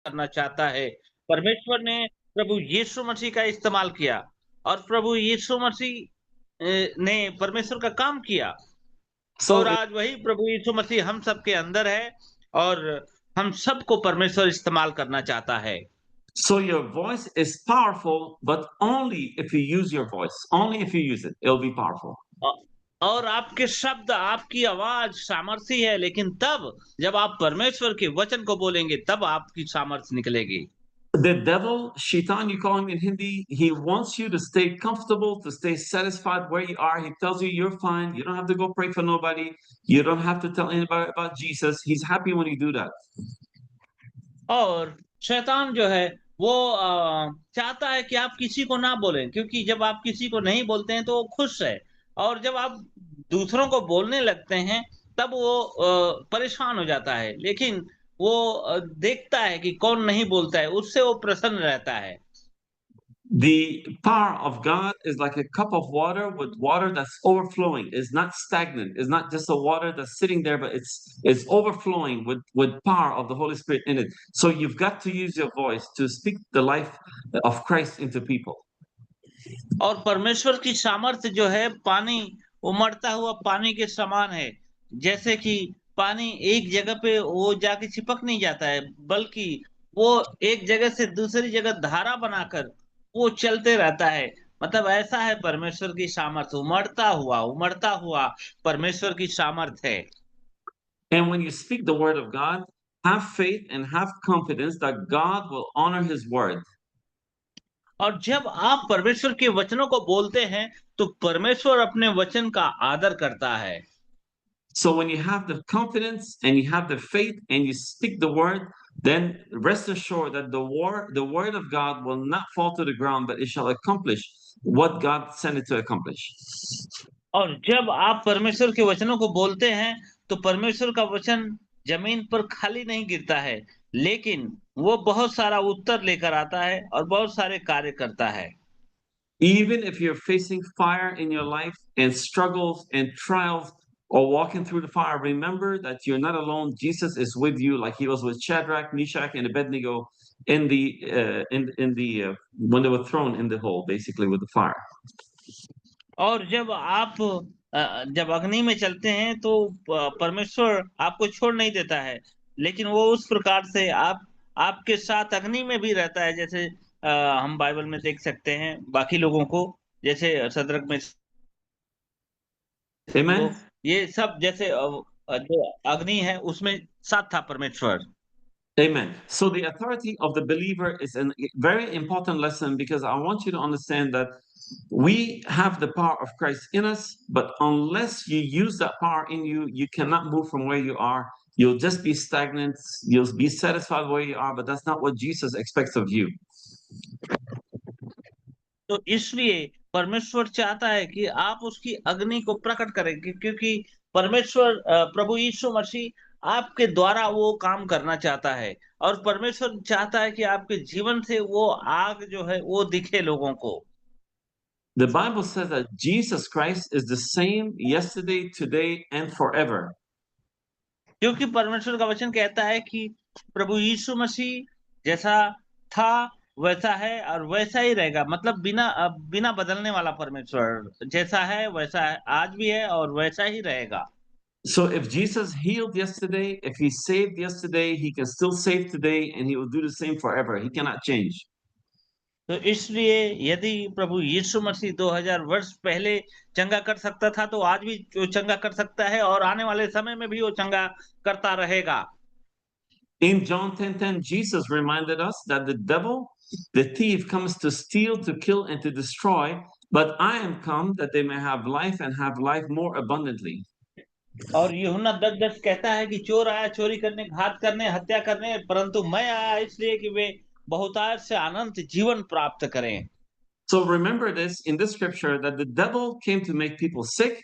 करना चाहता है। परमेश्वर ने प्रभु यीशु मसीह का इस्तेमाल किया और प्रभु यीशु मसीह ने परमेश्वर का काम किया और So, आज वही प्रभु यीशु मसीह हम सबके अंदर है और हम सबको परमेश्वर इस्तेमाल करना चाहता है। so your voice is powerful, but only if you use your voice. Only if you use it, it'll be powerful. औ और आपके शब्द, आपकी आवाज़ सामर्थी है, लेकिन तब जब आप परमेश्वर के वचन को बोलेंगे, तब आपकी सामर्थ्य निकलेगी। The devil, Shaitan, you call him in Hindi, he wants you to stay comfortable, to stay satisfied where you are. He tells you you're fine. You don't have to go pray for nobody. You don't have to tell anybody about Jesus. He's happy when you do that. और शैतान जो है वो चाहता है कि आप किसी को ना बोलें क्योंकि जब आप किसी को नहीं बोलते हैं तो वो खुश है और जब आप दूसरों को बोलने लगते हैं तब वो परेशान हो जाता है। लेकिन वो देखता है कि कौन नहीं बोलता है, उससे वो प्रसन्न रहता है। The power of God is like a cup of water with water that's overflowing. It's not stagnant. It's not just a water that's sitting there, but it's overflowing with power of the Holy Spirit in it. So you've got to use your voice to speak the life of Christ into people. और परमेश्वर की सामर्थ्य जो है पानी, उमड़ता हुआ पानी के समान है। जैसे कि पानी एक जगह पे वो जाके चिपक नहीं जाता है, बल्कि वो एक जगह से दूसरी जगह धारा बनाकर वो चलते रहता है। मतलब ऐसा है परमेश्वर की सामर्थ्य, उमड़ता हुआ परमेश्वर की सामर्थ्य है। And when you speak the word of God, have faith and have confidence that God will honor his word. और जब आप परमेश्वर के वचनों को बोलते हैं, तो परमेश्वर अपने वचन का आदर करता है। So when you have the confidence and you have the faith and you speak the word, then rest assured that the word of God will not fall to the ground, but it shall accomplish what God sent it to accomplish. और जब आप परमेश्वर के वचनों को बोलते हैं, तो परमेश्वर का वचन ज़मीन पर खाली नहीं गिरता है, लेकिन वो बहुत सारा उत्तर लेकर आता है और बहुत सारे कार्य करता है। Even if you're facing fire in your life and struggles and trials or walking through the fire, remember that you're not alone. Jesus is with you, like he was with Shadrach, Meshach, and Abednego in the when they were thrown in the hole, basically with the fire. और जब आप जब अग्नि में चलते हैं, तो परमेश्वर आपको छोड़ नहीं देता है, लेकिन वो उस प्रकार से आपके साथ अग्नि में भी रहता है, जैसे हम बाइबल में देख सकते हैं बाकी लोगों को, जैसे सदरक में को Amen. ये सब जैसे जो अग्नि है उसमें साथ था परमेश्वर। Amen. So the authority of the believer is a very important lesson because I want you to understand that we have the power of Christ in us, but unless you use that power in you, you cannot move from where you are. You'll just be stagnant. You'll be satisfied where you are, but that's not what Jesus expects of you. तो इसलिए परमेश्वर चाहता है कि आप उसकी अग्नि को प्रकट करें क्योंकि परमेश्वर प्रभु यीशु मसीह आपके द्वारा वो काम करना चाहता है और परमेश्वर चाहता है कि आपके जीवन से वो आग जो है वो दिखे लोगों को। The Bible says that Jesus Christ is the same yesterday, today, and forever. क्योंकि परमेश्वर का वचन कहता है कि प्रभु यीशु मसीह जैसा था वैसा है और वैसा ही रहेगा, मतलब बिना बदलने वाला परमेश्वर जैसा है वैसा है, आज भी है और वैसा ही रहेगा। So if Jesus healed yesterday, if he saved yesterday, he can still save today and he will do the same forever. He cannot change. तो इसलिए यदि प्रभु यीशु मसीह 2000 वर्ष पहले चंगा कर सकता था, तो आज भी वो चंगा कर सकता है और आने वाले समय में भी वो चंगा करता रहेगा। In John 10:10, Jesus reminded us that the devil, the thief, comes to steal, to kill, and to destroy, but I am come that they may have life and have life more abundantly. और यूहन्ना 10:10 कहता है कि चोर आया चोरी करने, घात करने, हत्या करने, परंतु मैं आया इसलिए कि वे बहुतायत से अनंत जीवन प्राप्त करें। So remember this in this scripture that the devil came to make people sick,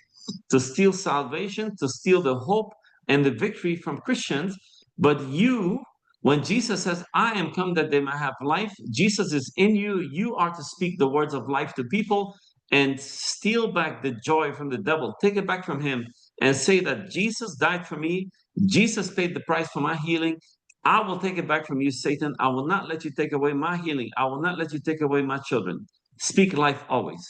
to steal salvation, to steal the hope and the victory from Christians. But you, when Jesus says, I am come that they might have life, Jesus is in you. You are to speak the words of life to people and steal back the joy from the devil. Take it back from him and say that Jesus died for me. Jesus paid the price for my healing. I will take it back from you, Satan. I will not let you take away my healing. I will not let you take away my children. Speak life always.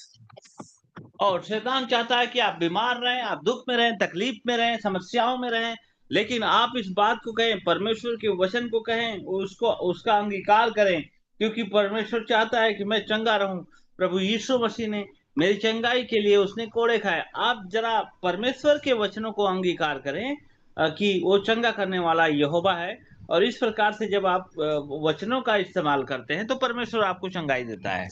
और शैतान चाहता है कि आप बीमार रहें, आप दुख में रहें, तकलीफ में रहें, समस्याओं में रहें, लेकिन आप इस बात को कहें, परमेश्वर के वचन को कहें, उसको उसका अंगीकार करें, क्योंकि परमेश्वर चाहता है कि मैं चंगा रहूं। प्रभु यीशु मसीह ने मेरी चंगाई के लिए उसने कोड़े खाए। आप जरा परमेश्वर के वचनों को अंगीकार करें कि वो चंगा करने वाला यहोवा है, और इस प्रकार से जब आप वचनों का इस्तेमाल करते हैं तो परमेश्वर आपको चंगाई देता है।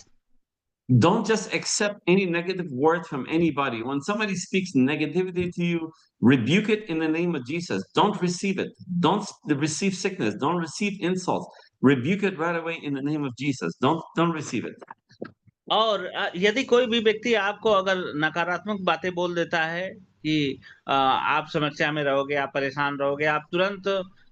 Don't just accept any negative word from anybody. When somebody speaks negativity to you, rebuke it in the name of Jesus. Don't receive it. Don't receive sickness. Don't receive insults. Rebuke it right away in the name of Jesus. Don't receive it. और यदि कोई भी व्यक्ति आपको अगर नकारात्मक बातें बोल देता है कि आप समस्या में रहोगे, आप परेशान रहोगे, आप तुरंत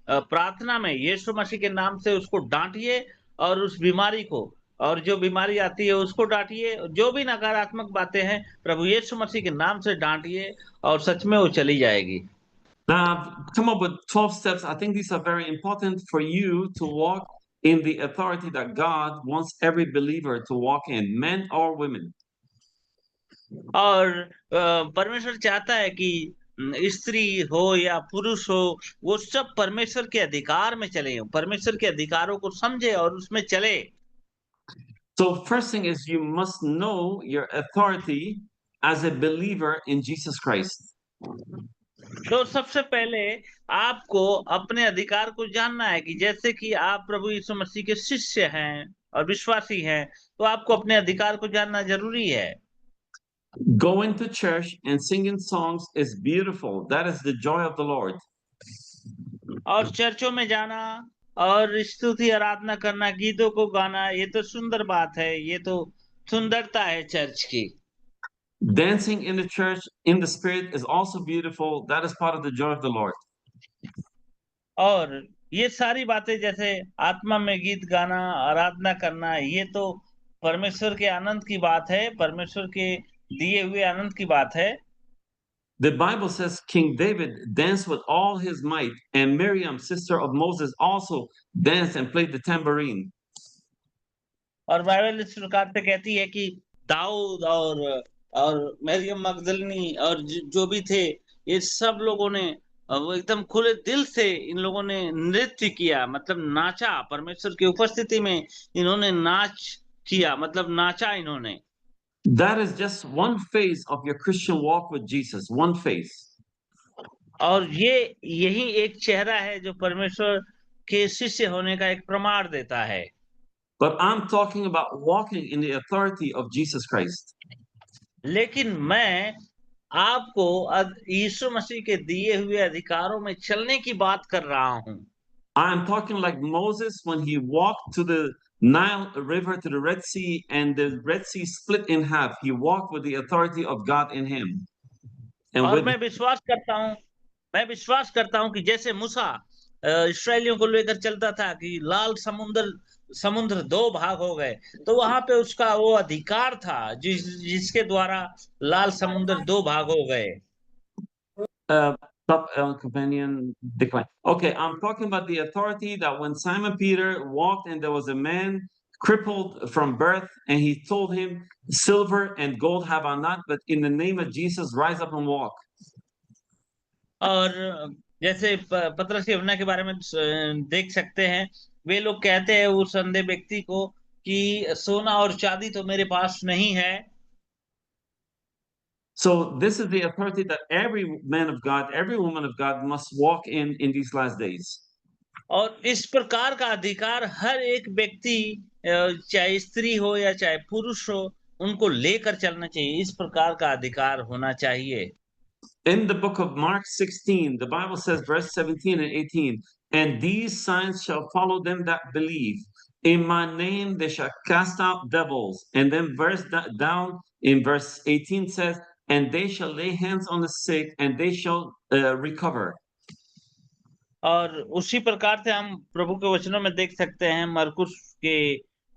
प्रार्थना में यीशु मसीह के नाम से उसको डांटिए, और उस बीमारी को, और जो बीमारी आती है उसको डांटिए। जो भी नकारात्मक बातें हैं प्रभु यीशु मसीह के नाम से डांटिए, और सच में वो चली जाएगी। Now, I've come up with 12 steps. I think these are very important for you to walk in the authority that God wants every believer to walk in, men or women. और परमेश्वर चाहता है कि स्त्री हो या पुरुष हो, वो सब परमेश्वर के अधिकार में चले, परमेश्वर के अधिकारों को समझे और उसमें चले। So, first thing is you must know your authority as a believer in Jesus Christ. तो सबसे पहले आपको अपने अधिकार को जानना है कि जैसे कि आप प्रभु यीशु मसीह के शिष्य हैं और विश्वासी हैं, तो आपको अपने अधिकार को जानना जरूरी है। Going to church and singing songs is beautiful. That is the joy of the Lord. और चर्चों में जाना और स्तुति आराधना करना, गीतों को गाना, ये तो सुंदर बात है, ये तो सुंदरता है चर्च की। Dancing in the church in the spirit is also beautiful. That is part of the joy of the Lord. और ये सारी बातें जैसे आत्मा में गीत गाना, आराधना करना, ये तो परमेश्वर के आनंद की बात है, परमेश्वर के दिए हुए आनंद की बात है। The Bible says King David danced with all his might, and Miriam, sister of Moses, also danced and played the tambourine. और बाइबल इस प्रकार से कहती है कि दाऊद और मरियम मगदलिनी और जो भी थे, ये सब लोगों ने वो एकदम खुले दिल से इन लोगों ने नृत्य किया, मतलब नाचा, परमेश्वर की उपस्थिति में इन्होंने नाच किया, मतलब नाचा इन्होंने। That is just one phase of your Christian walk with Jesus, one phase. और ये यही एक चेहरा है जो परमेश्वर के शिष्य होने का एक प्रमाण देता है। But I'm talking about walking in the authority of Jesus Christ. लेकिन मैं आपको यीशु मसीह के दिए हुए अधिकारों में चलने की बात कर रहा हूं। I'm talking like Moses when he walked to the Nile River, to the Red Sea, and the Red Sea split in half. He walked with the authority of God in him. And और with मैं विश्वास करता हूं कि जैसे मूसा इस्राएलियों को लेकर चलता था कि लाल समुद्र दो भाग हो गए, तो वहां पे उसका वो अधिकार था जिसके द्वारा लाल समुद्र दो भाग हो गए। companion decline. Okay, I'm talking about the authority that when Simon Peter walked and there was a man crippled from birth, and he told him, "Silver and gold have I not, but in the name of Jesus, rise up and walk." और जैसे पतरस यूहन्ना के बारे में देख सकते हैं, वे लोग कहते हैं उस अंधे व्यक्ति को कि सोना और चांदी तो मेरे पास नहीं है। So this is the authority that every man of God, every woman of God must walk in these last days. और इस प्रकार का अधिकार हर एक व्यक्ति, चाहे स्त्री हो या चाहे पुरुष हो, उनको लेकर चलना चाहिए। इस प्रकार का अधिकार होना चाहिए। In the book of Mark 16, the Bible says, verse 17 and 18, "And these signs shall follow them that believe. In my name they shall cast out devils." And then down in verse 18 says, "And they shall lay hands on the sick, and they shall recover." और उसी प्रकार से हम प्रभु के वचनों में देख सकते हैं, मरकुस के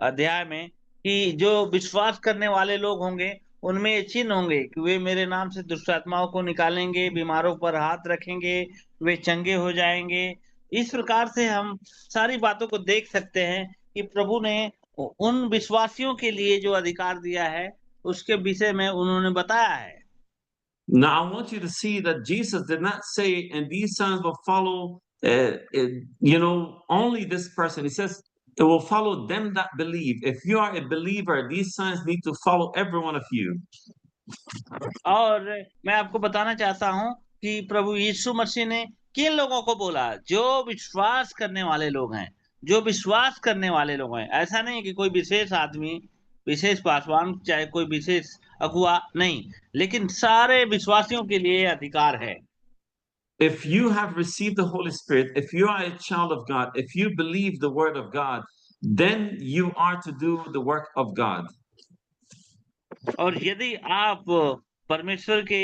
अध्याय में, कि जो विश्वास करने वाले लोग होंगे उनमें ये चिन्ह होंगे कि वे मेरे नाम से दुष्ट आत्माओं को निकालेंगे, बीमारों पर हाथ रखेंगे, वे चंगे हो जाएंगे, इस प्रकार से हम सारी बातों को देख सकते हैं कि प्रभु ने उन विश्वासियों के लिए जो अधिकार दिया है उसके विषय में उन्होंने बताया है। Now, I want you to see that Jesus did not say, and these signs will follow, only this person. He says, it will follow them that believe. If you are a believer, these signs need to follow every one of you. और मैं आपको बताना चाहता हूं कि प्रभु यीशु मसीह ने किन लोगों को बोला, जो विश्वास करने वाले लोग हैं, जो विश्वास करने वाले लोग हैं। ऐसा नहीं कि कोई विशेष आदमी, विशेष पासवान, चाहे कोई विशेष अगुआ, नहीं, लेकिन सारे विश्वासियों के लिए अधिकार है। If you have received the Holy Spirit, if you are a child of God, if you believe the word of God, then you are to do the work of God. और यदि आप परमेश्वर के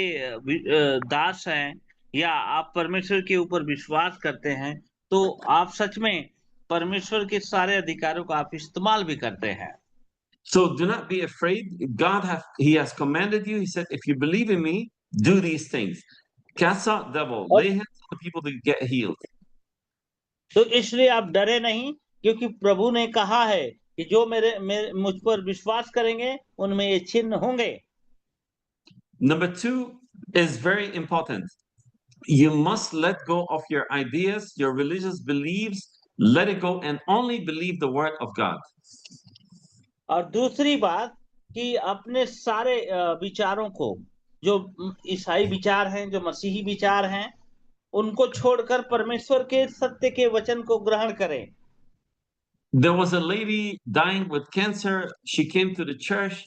दास हैं या आप परमेश्वर के ऊपर विश्वास करते हैं, तो आप सच में परमेश्वर के सारे अधिकारों का आप इस्तेमाल भी करते हैं। So do not be afraid. He has commanded you. He said, if you believe in me, do these things. Cast out devil, और lay hands on people to get healed. तो इसलिए आप डरे नहीं, क्योंकि प्रभु ने कहा है कि जो मुझ पर विश्वास करेंगे उनमें ये चिन्ह होंगे। Number 2 is very important. You must let go of your ideas, your religious beliefs, let it go and only believe the word of God. और दूसरी बात कि अपने सारे विचारों को, जो ईसाई विचार हैं, जो मसीही विचार हैं, उनको छोड़कर परमेश्वर के सत्य के वचन को ग्रहण करें। There was a lady dying with cancer. She came to the church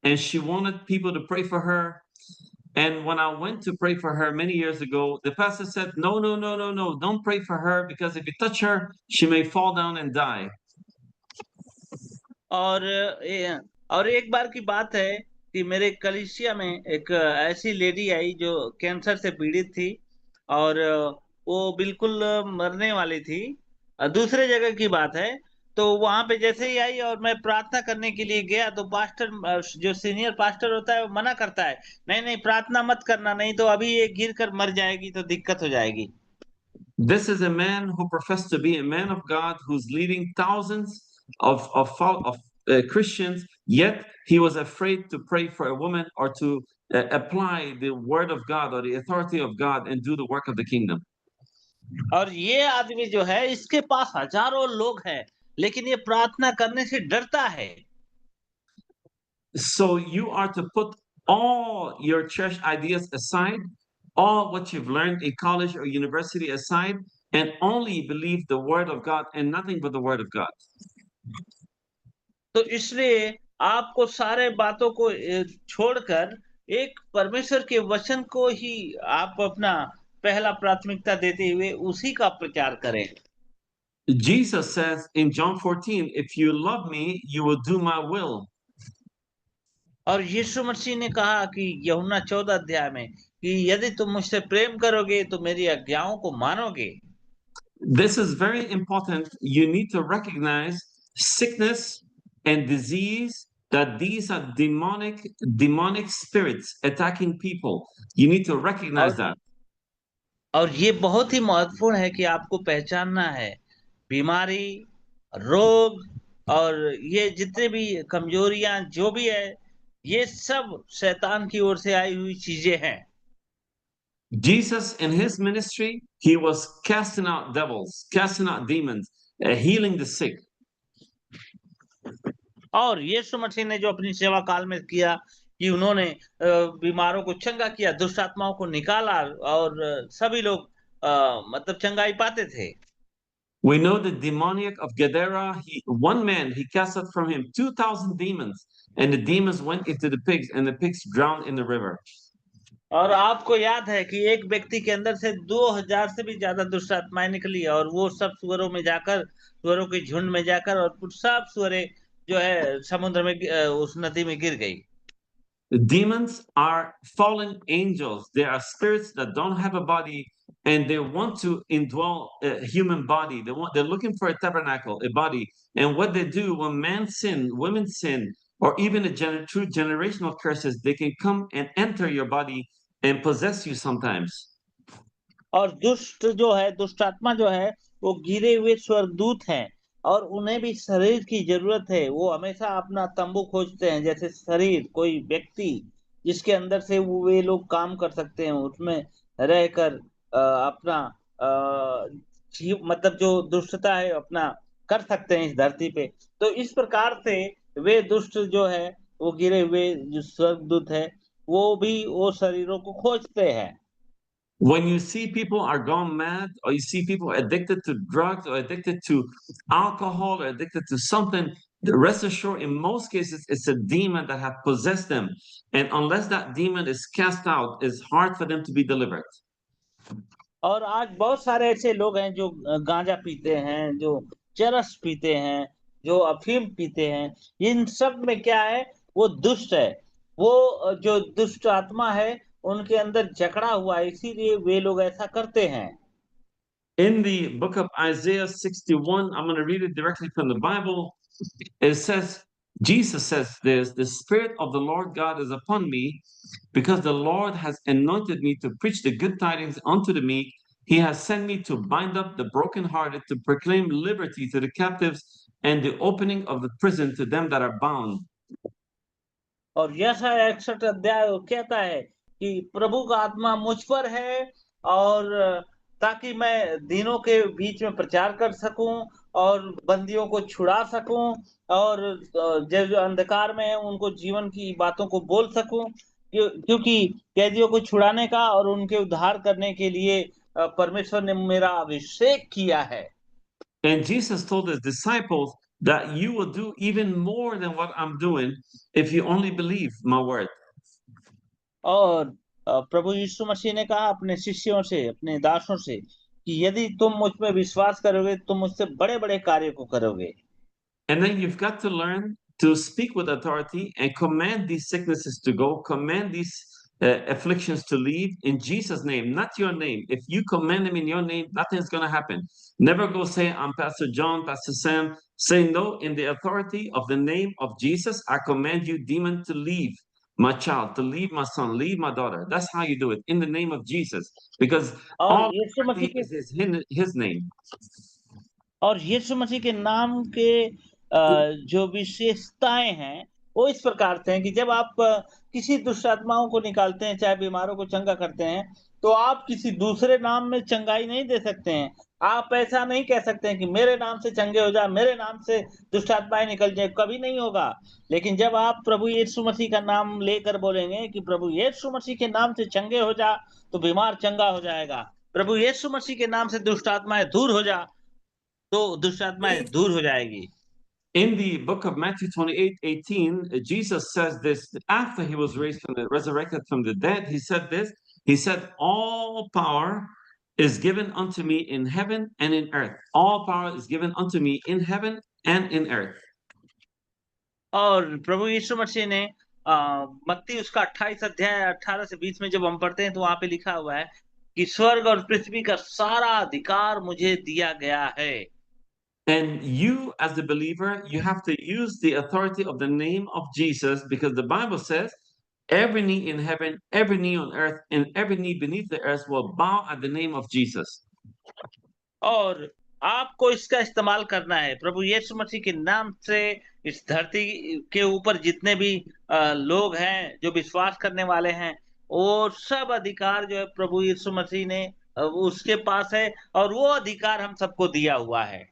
and she wanted people to pray for her. And when I went to pray for her many years ago, the pastor said, no, no, no, no, no, don't pray for her because if you touch her, she may fall down and die. और और एक बार की बात है कि मेरे कलीसिया में एक ऐसी लेडी आई जो कैंसर से पीड़ित थी, और वो बिल्कुल मरने वाली थी। दूसरे जगह की बात है, तो वहां पे जैसे ही आई और मैं प्रार्थना करने के लिए गया, तो पास्टर, जो सीनियर पास्टर होता है, वो मना करता है, नहीं नहीं प्रार्थना मत करना, नहीं तो अभी ये गिर कर मर जाएगी तो दिक्कत हो जाएगी। This is a man who professed to be a man of God who's leading thousands of Christians, yet he was afraid to pray for a woman or to apply the word of God or the authority of God and do the work of the kingdom. और ये आदमी जो है, इसके पास हजारों लोग हैं, लेकिन ये प्रार्थना करने से डरता है। So you are to put all your church ideas aside, all what you've learned in college or university aside, and only believe the word of God and nothing but the word of God. तो इसलिए आपको सारे बातों को छोड़कर एक परमेश्वर के वचन को ही आप अपना पहला प्राथमिकता देते हुए उसी का प्रचार करें। Jesus says in John 14, if you love me, you will do my will. और यीशु मसीह ने कहा कि यूहन्ना 14 अध्याय में कि यदि तुम मुझसे प्रेम करोगे तो मेरी आज्ञाओं को मानोगे। This is very important. You need to recognize sickness and disease, that these are demonic spirits attacking people. You need to recognize और that. और ये बहुत ही महत्वपूर्ण है कि आपको पहचानना है, बीमारी, रोग और ये जितने भी कमजोरियां जो भी है, ये सब शैतान की ओर से आई हुई चीजें हैं। Jesus in his ministry, he was casting out devils, casting out demons, healing the sick. और यीशु मसीह ने जो अपनी सेवा काल में किया कि उन्होंने बीमारों को चंगा किया, दुष्ट आत्माओं को निकाला, और सभी लोग मतलब चंगाई पाते थे। We know the demoniac of Gadara, one man, he cast out from him 2,000 demons, and the demons went into the pigs, and the pigs drowned in the river. और आपको याद है कि एक व्यक्ति के अंदर से 2000 से भी ज्यादा दुष्ट आत्माएं निकली, और वो सब सुअरों में जाकर, सुअरों के झुंड में जाकर, और सब सुअरें जो है समुद्र में, उस नदी में गिर गई। The demons are fallen angels. They are spirits that don't have a body, and they want to indwell a human body. They're looking for a tabernacle, a body. And what they do when men sin, women sin, or even true generational curses, they can come and enter your body and possess you sometimes. और दुष्ट जो है, दुष्ट आत्मा जो है, वो गिरे हुए स्वर्गदूत हैं, और उन्हें भी शरीर की जरूरत है। वो हमेशा अपना तंबू खोजते हैं, जैसे शरीर, कोई व्यक्ति जिसके अंदर से वे लोग काम कर सकते हैं, उसमें रहकर अपना जीव, मतलब जो दुष्टता है अपना कर सकते हैं इस धरती पे। तो इस प्रकार से वे दुष्ट जो है, वो गिरे हुए जो स्वर्गदूत है, वो भी वो शरीरों को खोजते हैं। When you see people are gone mad, or you see people addicted to drugs, or addicted to alcohol, or addicted to something, rest assured, in most cases, it's a demon that have possessed them. And unless that demon is cast out, it's hard for them to be delivered. और आज बहुत सारे ऐसे लोग हैं जो गांजा पीते हैं, जो चरस पीते हैं, जो अफीम पीते हैं। इन सब में क्या है, वो दुष्ट है। वो जो दुष्ट आत्मा है उनके अंदर जकड़ा हुआ है, इसीलिए वे लोग ऐसा करते हैं। In the book of Isaiah 61, I'm going to read it directly from the Bible. It says, Jesus says this, the Spirit of the Lord God is upon me, because the Lord has anointed me to preach the good tidings unto the meek. He has sent me to bind up the brokenhearted, to proclaim liberty to the captives, and the opening of the prison to them that are bound. और यशायाह 61 अध्याय वो कहता है कि प्रभु का आत्मा मुझ पर है, और ताकि मैं दीनों के बीच में प्रचार कर सकूं, और बंदियों को छुड़ा सकूं, और जो जो अंधकार में है उनको जीवन की बातों को बोल सकूं। क्योंकि कैदियों को छुड़ाने का और उनके उद्धार करने के लिए परमेश्वर ने मेरा अभिषेक किया है। And Jesus told his disciples that you will do even more than what I'm doing if you only believe my word. और प्रभु यीशु मसीह ने कहा अपने शिष्यों से, अपने दासों से, कि यदि तुम मुझ में विश्वास करोगे, तुम मुझसे बड़े बड़े कार्य को करोगे। And then you've got to learn to speak with authority and command these sicknesses to go, command these afflictions to leave in Jesus' name, not your name. If you command them in your name, nothing's going to happen. Never go say, I'm Pastor John, Pastor Sam. Say, no, in the authority of the name of Jesus, I command you, demon, to leave my child, to leave my son, leave my daughter. That's how you do it, in the name of Jesus, because और all यीशु मसीह authority के is his name. और यीशु मसीह के नाम के जो विशेषताएं हैं, वो इस प्रकार से हैं कि जब आप किसी दुष्ट आत्माओं को निकालते हैं, चाहे बीमारों को चंगा करते हैं, तो आप किसी दूसरे नाम में चंगाई नहीं दे सकते हैं। आप ऐसा नहीं कह सकते हैं कि मेरे नाम से चंगे हो जा, मेरे नाम से दुष्ट आत्माएं निकल जाए, कभी नहीं होगा। लेकिन जब आप प्रभु यीशु मसीह का नाम लेकर बोलेंगे कि प्रभु यीशु मसीह के नाम से चंगे हो जा, तो बीमार चंगा हो जाएगा। प्रभु यीशु मसीह के नाम से दुष्ट आत्माएं दूर हो जा, तो दुष्ट आत्माएं दूर हो जाएगी। In the book of Matthew 28:18, Jesus says this after he was resurrected from the dead. He said this. He said, all power is given unto me in heaven and in earth. All power is given unto me in heaven and in earth. और प्रभु यीशु मसीह ने मत्ती उसका 28 अध्याय 18 से 20 में जब हम पढ़ते हैं, तो वहां पे लिखा हुआ है कि स्वर्ग और पृथ्वी का सारा अधिकार मुझे दिया गया है। And you, as the believer, you have to use the authority of the name of Jesus, because the Bible says every knee in heaven, every knee on earth, and every knee beneath the earth will bow at the name of Jesus. और आपको इसका इस्तेमाल करना है प्रभु यीशु मसीह के नाम से। इस धरती के ऊपर जितने भी लोग हैं जो विश्वास करने वाले हैं, वो सब अधिकार जो है प्रभु यीशु मसीह ने उसके पास है, और वो अधिकार हम सबको दिया हुआ है।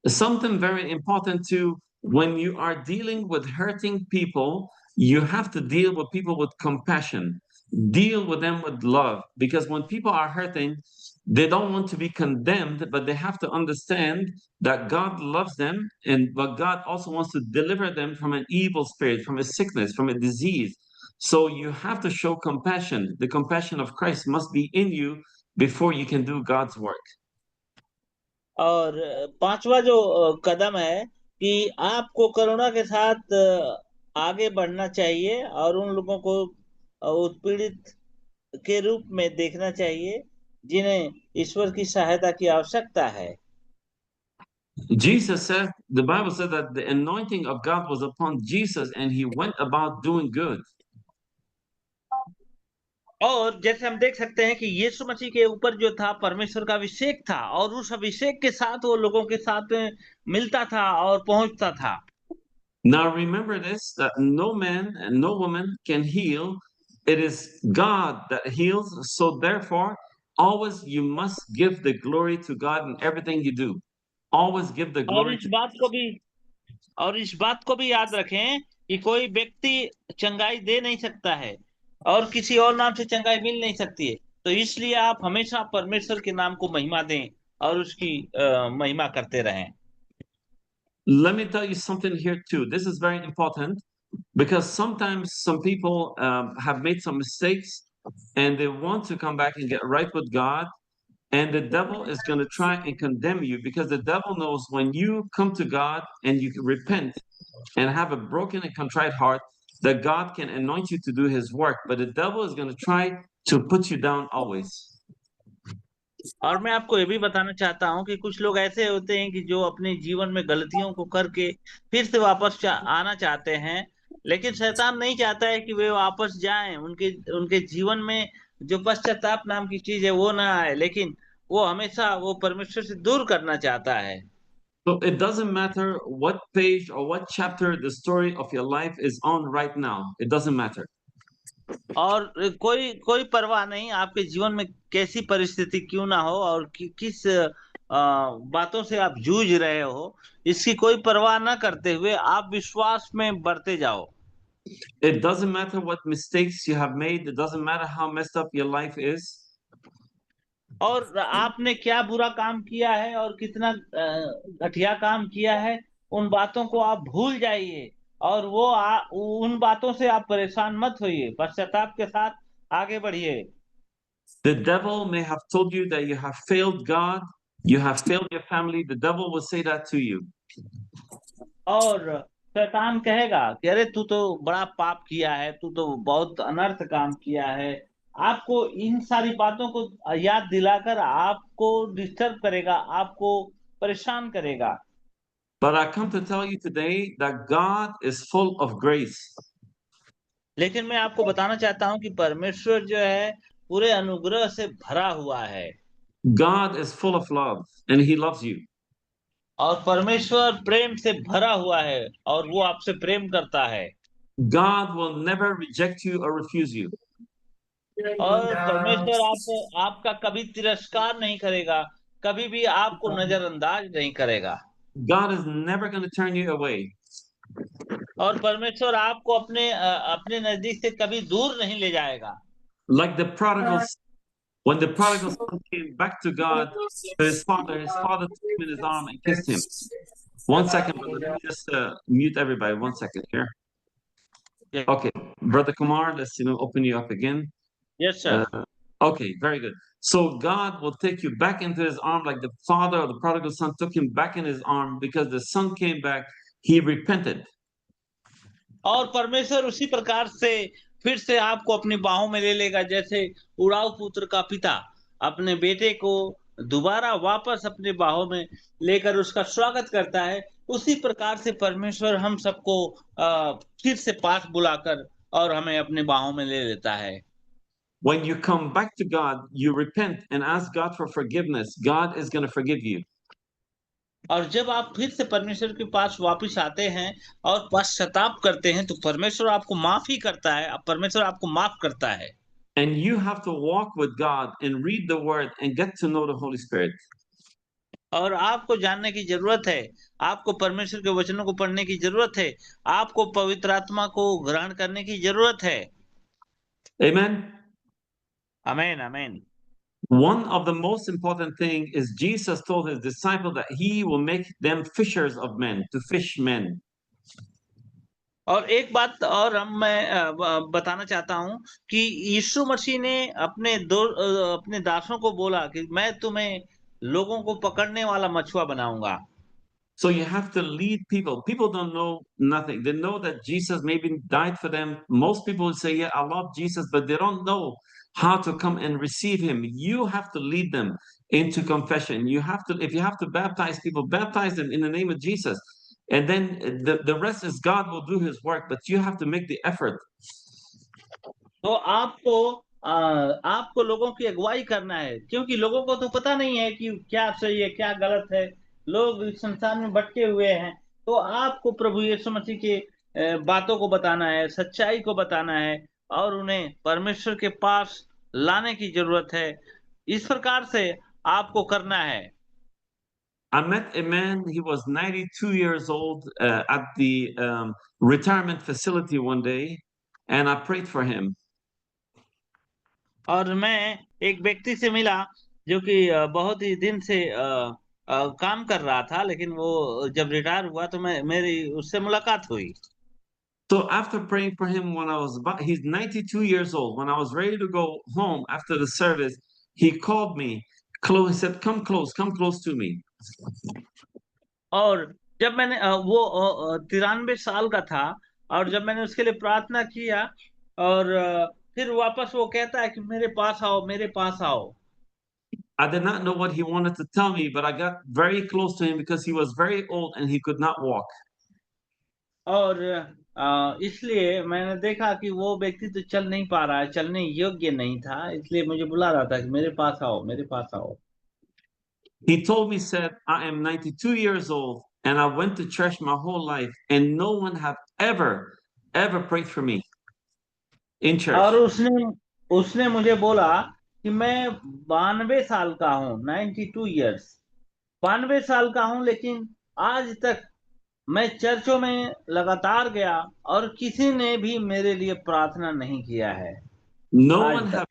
Something very important too, when you are dealing with hurting people, you have to deal with people with compassion, deal with them with love, because when people are hurting, they don't want to be condemned, but they have to understand that God loves them, and but God also wants to deliver them from an evil spirit, from a sickness, from a disease. So you have to show compassion. The compassion of Christ must be in you before you can do God's work. और पांचवा जो कदम है कि आपको करुणा के साथ आगे बढ़ना चाहिए, और उन लोगों को उत्पीड़ित के रूप में देखना चाहिए जिन्हें ईश्वर की सहायता की आवश्यकता है। Jesus said, the Bible said that the anointing of God was upon Jesus and he went about doing good. और जैसे हम देख सकते हैं कि यीशु मसीह के ऊपर जो था परमेश्वर का अभिषेक था और उस अभिषेक के साथ वो लोगों के साथ में मिलता था और पहुंचता था। Now remember this, that no man and no woman can heal. It is God that heals. So therefore, always you must give the glory to God in everything you do. Always give the और glory इस to बात को भी और इस बात को भी याद रखें कि कोई व्यक्ति चंगाई दे नहीं सकता है और किसी और नाम से चंगाई मिल नहीं सकती है। तो इसलिए आप हमेशा परमेश्वर के नाम को महिमा दें और उसकी महिमा करते रहें। Let me tell you something here too. This is very important because sometimes some people have made some mistakes and they want to come back and get right with God. And the devil is going to try and condemn you because the devil knows when you come to God and you repent and have a broken and contrite heart, that God can anoint you to do his work. But the devil is going to try to put you down always. और मैं आपको ये भी बताना चाहता हूँ कि कुछ लोग ऐसे होते हैं कि जो अपने जीवन में गलतियों को करके फिर से वापस आना चाहते हैं, लेकिन शैतान नहीं चाहता है कि वे वापस जाएं। उनके उनके जीवन में जो पश्चाताप नाम की चीज है वो ना आए, लेकिन वो हमेशा वो परमेश्वर से दूर करना चाहता है। So it doesn't matter what page or what chapter the story of your life is on right now. It doesn't matter. और कोई कोई परवाह नहीं आपके जीवन में कैसी परिस्थिति क्यों ना हो और किस बातों से आप जूझ रहे हो, इसकी कोई परवाह ना करते हुए आप विश्वास में बढ़ते जाओ। It doesn't matter what mistakes you have made. It doesn't matter how messed up your life is. और आपने क्या बुरा काम किया है और कितना घटिया काम किया है, उन बातों को आप भूल जाइए और उन बातों से आप परेशान मत होइए, पश्चाताप के साथ आगे बढ़िए। The devil may have told you that you have failed God, you have failed your family. The devil will say that to you. और शैतान कहेगा कि अरे तू तो बड़ा पाप किया है, तू तो बहुत अनर्थ काम किया है। आपको इन सारी बातों को याद दिलाकर आपको डिस्टर्ब करेगा, आपको परेशान करेगा। But I come to tell you today that God is full of grace. लेकिन मैं आपको बताना चाहता हूं कि परमेश्वर जो है पूरे अनुग्रह से भरा हुआ है God is full of love and he loves you. और परमेश्वर प्रेम से भरा हुआ है और वो आपसे प्रेम करता है। God will never reject you or refuse you. और परमेश्वर आपको आपका कभी तिरस्कार नहीं करेगा, कभी भी आपको नजरअंदाज नहीं करेगा। God is never going to turn you away. और परमेश्वर आपको अपने नजदीक से कभी दूर नहीं ले जाएगा। Like the prodigal son, when the prodigal son came back to God, to his father took him in his arm and kissed him. One second, brother. Let me just mute everybody. 1 second here. Okay, Brother Kumar, let's open you up again. Yes Uh, sir. okay, very good. So God will take you back into his arm like the father of the prodigal son took him back in his arm because the son came back, he repented. और परमेश्वर उसी प्रकार से फिर से आपको अपनी बाहों में ले लेगा, जैसे उड़ाऊ पुत्र का पिता अपने बेटे को दोबारा वापस अपने बाहों में लेकर उसका स्वागत करता है। उसी प्रकार से परमेश्वर हम सबको फिर से पास बुलाकर और हमें अपने बाहों में ले लेता है। When you come back to God, you repent and ask God for forgiveness. God is going to forgive you. और जब आप फिर से परमेश्वर के पास वापस आते हैं और पश्चाताप करते हैं तो परमेश्वर आपको माफी करता है, परमेश्वर आपको माफ करता है। And you have to walk with God and read the word and get to know the Holy Spirit. और आपको जानने की जरूरत है, आपको परमेश्वर के वचनों को पढ़ने की जरूरत है, आपको पवित्र आत्मा को ग्रहण करने की जरूरत है। Amen. आमीन आमीन। One of the most important thing is Jesus told his disciples that he will make them fishers of men, to fish men. और एक बात और मैं बताना चाहता हूं कि यीशु मसीह ने अपने दासों को बोला कि मैं तुम्हें लोगों को पकड़ने वाला मछुआ बनाऊंगा। So you have to lead people. People don't know nothing. They know that Jesus maybe died for them. Most people would say, yeah, I love Jesus, but they don't know how to come and receive him. You have to lead them into confession. You have to, if you have to baptize people, baptize them in the name of Jesus. And then the rest is God will do his work, but you have to make the effort. तो आपको आपको लोगों की अगुवाई करना है, क्योंकि लोगों को तो पता नहीं है कि क्या सही है, क्या गलत है। लोग इस संसार में भटके हुए हैं। तो आपको प्रभु यीशु मसीह के बातों को बताना है, सच्चाई को बताना है और उन्हें परमेश्वर के पास लाने की ज़रूरत है। इस प्रकार से आपको करना है। I met a man, he was 92 years old at the retirement facility one day, and I prayed for him. और मैं एक व्यक्ति से मिला जो कि बहुत ही दिन से काम कर रहा था, लेकिन वो जब रिटायर हुआ तो मेरी उससे मुलाकात हुई। So after praying for him when I was about, he's 92 years old. When I was ready to go home after the service, he called me close. He said, come close to me. और जब मैंने वो 93 साल का था और जब मैंने उसके लिए प्रार्थना किया और फिर वापस वो कहता है कि मेरे पास आओ, मेरे पास आओ। I did not know what he wanted to tell me, but I got very close to him because he was very old and he could not walk. और इसलिए मैंने देखा कि वो व्यक्ति तो चल नहीं पा रहा है, चलने योग्य नहीं था, इसलिए मुझे बुला रहा था कि मेरे पास आओ, मेरे पास आओ। He told me, said, I am 92 years old and I went to church my whole life and no one have ever prayed for me in और church. उसने उसने मुझे बोला कि मैं 92 साल का हूँ, 92 ईयर्स, 92 साल का हूँ, लेकिन आज तक मैं चर्चों में लगातार गया और किसी ने भी मेरे लिए प्रार्थना नहीं किया है No आज one तक। have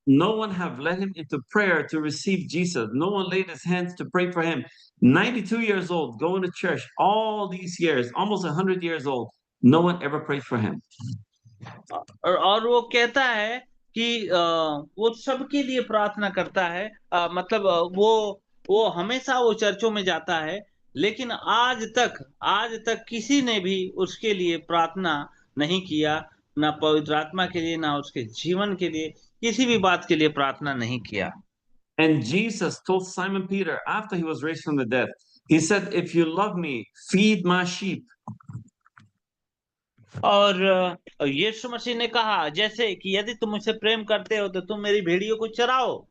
no one have led him into prayer to receive Jesus. No one laid his hands to pray for him. 92 years old, going to church all these years, almost 100 years old. No one ever prayed for him. और वो कहता है कि वो सबके लिए प्रार्थना करता है। मतलब वो हमेशा वो चर्चों में जाता है, लेकिन आज तक किसी ने भी उसके लिए प्रार्थना नहीं किया, ना पवित्र आत्मा के लिए, ना उसके जीवन के लिए, किसी भी बात के लिए प्रार्थना नहीं किया। And Jesus told Simon Peter after he was raised from the dead, he said, if you love me, feed my sheep. और यीशु मसीह ने कहा जैसे कि यदि तुम मुझसे प्रेम करते हो तो तुम मेरी भेड़ियों को चराओ।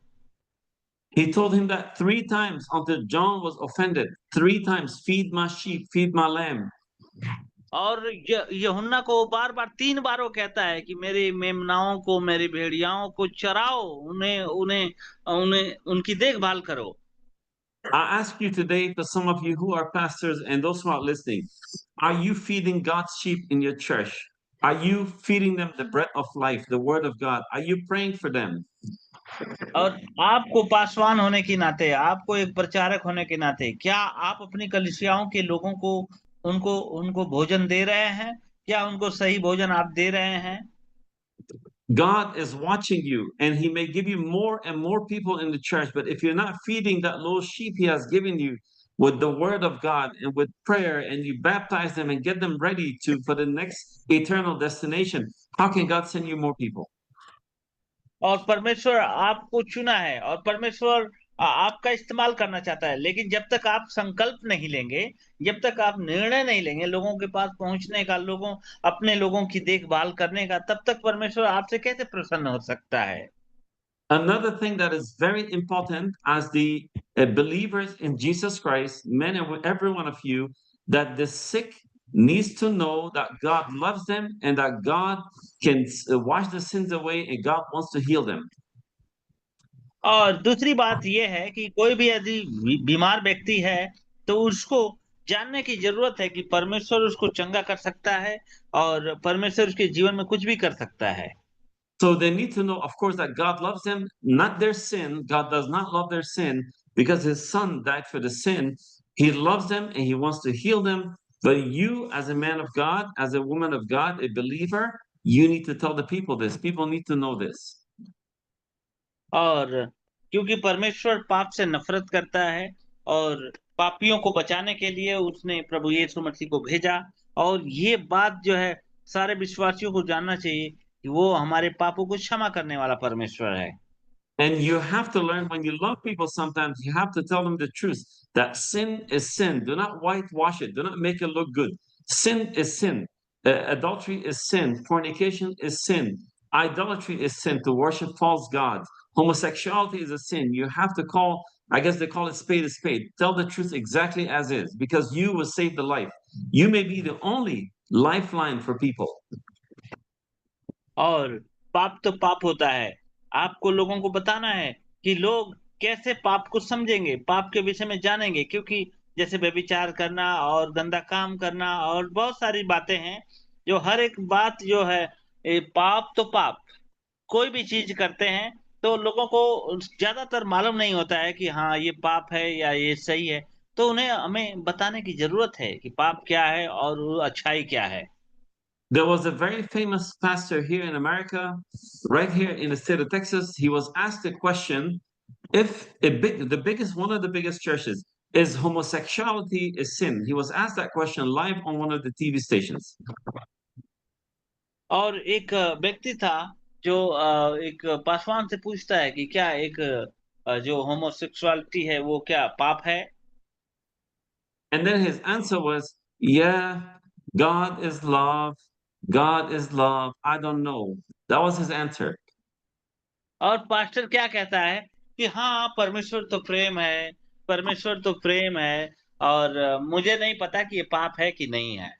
He told him that 3 times until John was offended. 3 times, feed my sheep, feed my lamb. और यूहन्ना को बार बार 3 बार वो कहता है कि मेरी मेमनाओं को, मेरी भेड़ियाओं को चराओ, उन्हें उन्हें उन्हें उनकी देखभाल करो। I ask you today, for some of you who are pastors and those who are listening, are you feeding God's sheep in your church? Are you feeding them the bread of life, the word of God? Are you praying for them? और आपको पासवान होने के नाते, आपको एक प्रचारक होने के नाते, क्या आप अपनी कलीसियाओं के लोगों को उनको उनको भोजन दे रहे हैं? क्या उनको सही भोजन आप दे रहे हैं? God is watching you and he may give you more and more people in the church, but if you're not feeding that little sheep he has given you with the word of God and with prayer and you baptize them and get them ready to for the next eternal destination, how can God send you more people? और परमेश्वर आपको चुना है और परमेश्वर आपका इस्तेमाल करना चाहता है, लेकिन जब तक आप संकल्प नहीं लेंगे, जब तक आप निर्णय नहीं लेंगे लोगों के पास पहुंचने का, अपने लोगों की देखभाल करने का, तब तक परमेश्वर आपसे कैसे प्रसन्न हो सकता है? Another thing that is very important as the believers in Jesus Christ, men and every one of you, that the sick needs to know that God loves them and that God can wash the sins away and God wants to heal them. और दूसरी बात यह है कि कोई भी यदि बीमार व्यक्ति है तो उसको जानने की जरूरत है कि परमेश्वर उसको चंगा कर सकता है और परमेश्वर उसके जीवन में कुछ भी कर सकता है। So they need to know, of course, that God loves them, not their sin. God does not love their sin because his son died for the sin. He loves them and he wants to heal them. But you, as a man of God, as a woman of God, a believer, you need to tell the people this. People need to know this. और क्योंकि परमेश्वर पाप से नफरत करता है और पापियों को बचाने के लिए उसने प्रभु यीशु मसीह को भेजा, और ये बात जो है सारे विश्वासियों को जानना चाहिए कि वो हमारे पापों को क्षमा करने वाला परमेश्वर है। And you have to learn when you love people, sometimes you have to tell them the truth that sin is sin. Do not whitewash it, do not make it look good. Sin is sin. Adultery is sin. Fornication is sin. Idolatry is sin, to worship false gods. Homosexuality is a sin. You have to call, I guess they call it spade a spade. Tell the truth exactly as is, because you will save the life. You may be the only lifeline for people. और पाप तो पाप होता है। आपको लोगों को बताना है कि लोग कैसे पाप को समझेंगे, पाप के विषय में जानेंगे, क्योंकि जैसे व्यभिचार करना और गंदा काम करना और बहुत सारी बातें हैं, जो हर एक बात जो है, पाप तो पाप। कोई भी चीज़ करते हैं, तो लोगों को ज़्यादातर मालूम नहीं होता है कि हाँ, ये पाप है या ये सही है। तो उन्हें हमें बताने की ज़रूरत है कि पाप क्या है और अच्छाई क्या है। There was a very famous pastor here in America, right here in the state of Texas. He was asked a question: if one of the biggest churches, is homosexuality a sin? He was asked that question live on one of the TV stations. और एक व्यक्ति था जो एक पासवान से पूछता है कि क्या एक जो होमोसेक्सुअलिटी है वो क्या पाप है? And then his answer was, yeah, God is love. God is love. I don't know. That was his answer. और पास्टर क्या कहता है कि हाँ, परमेश्वर तो प्रेम है, परमेश्वर तो प्रेम है और मुझे नहीं पता कि ये पाप है कि नहीं है।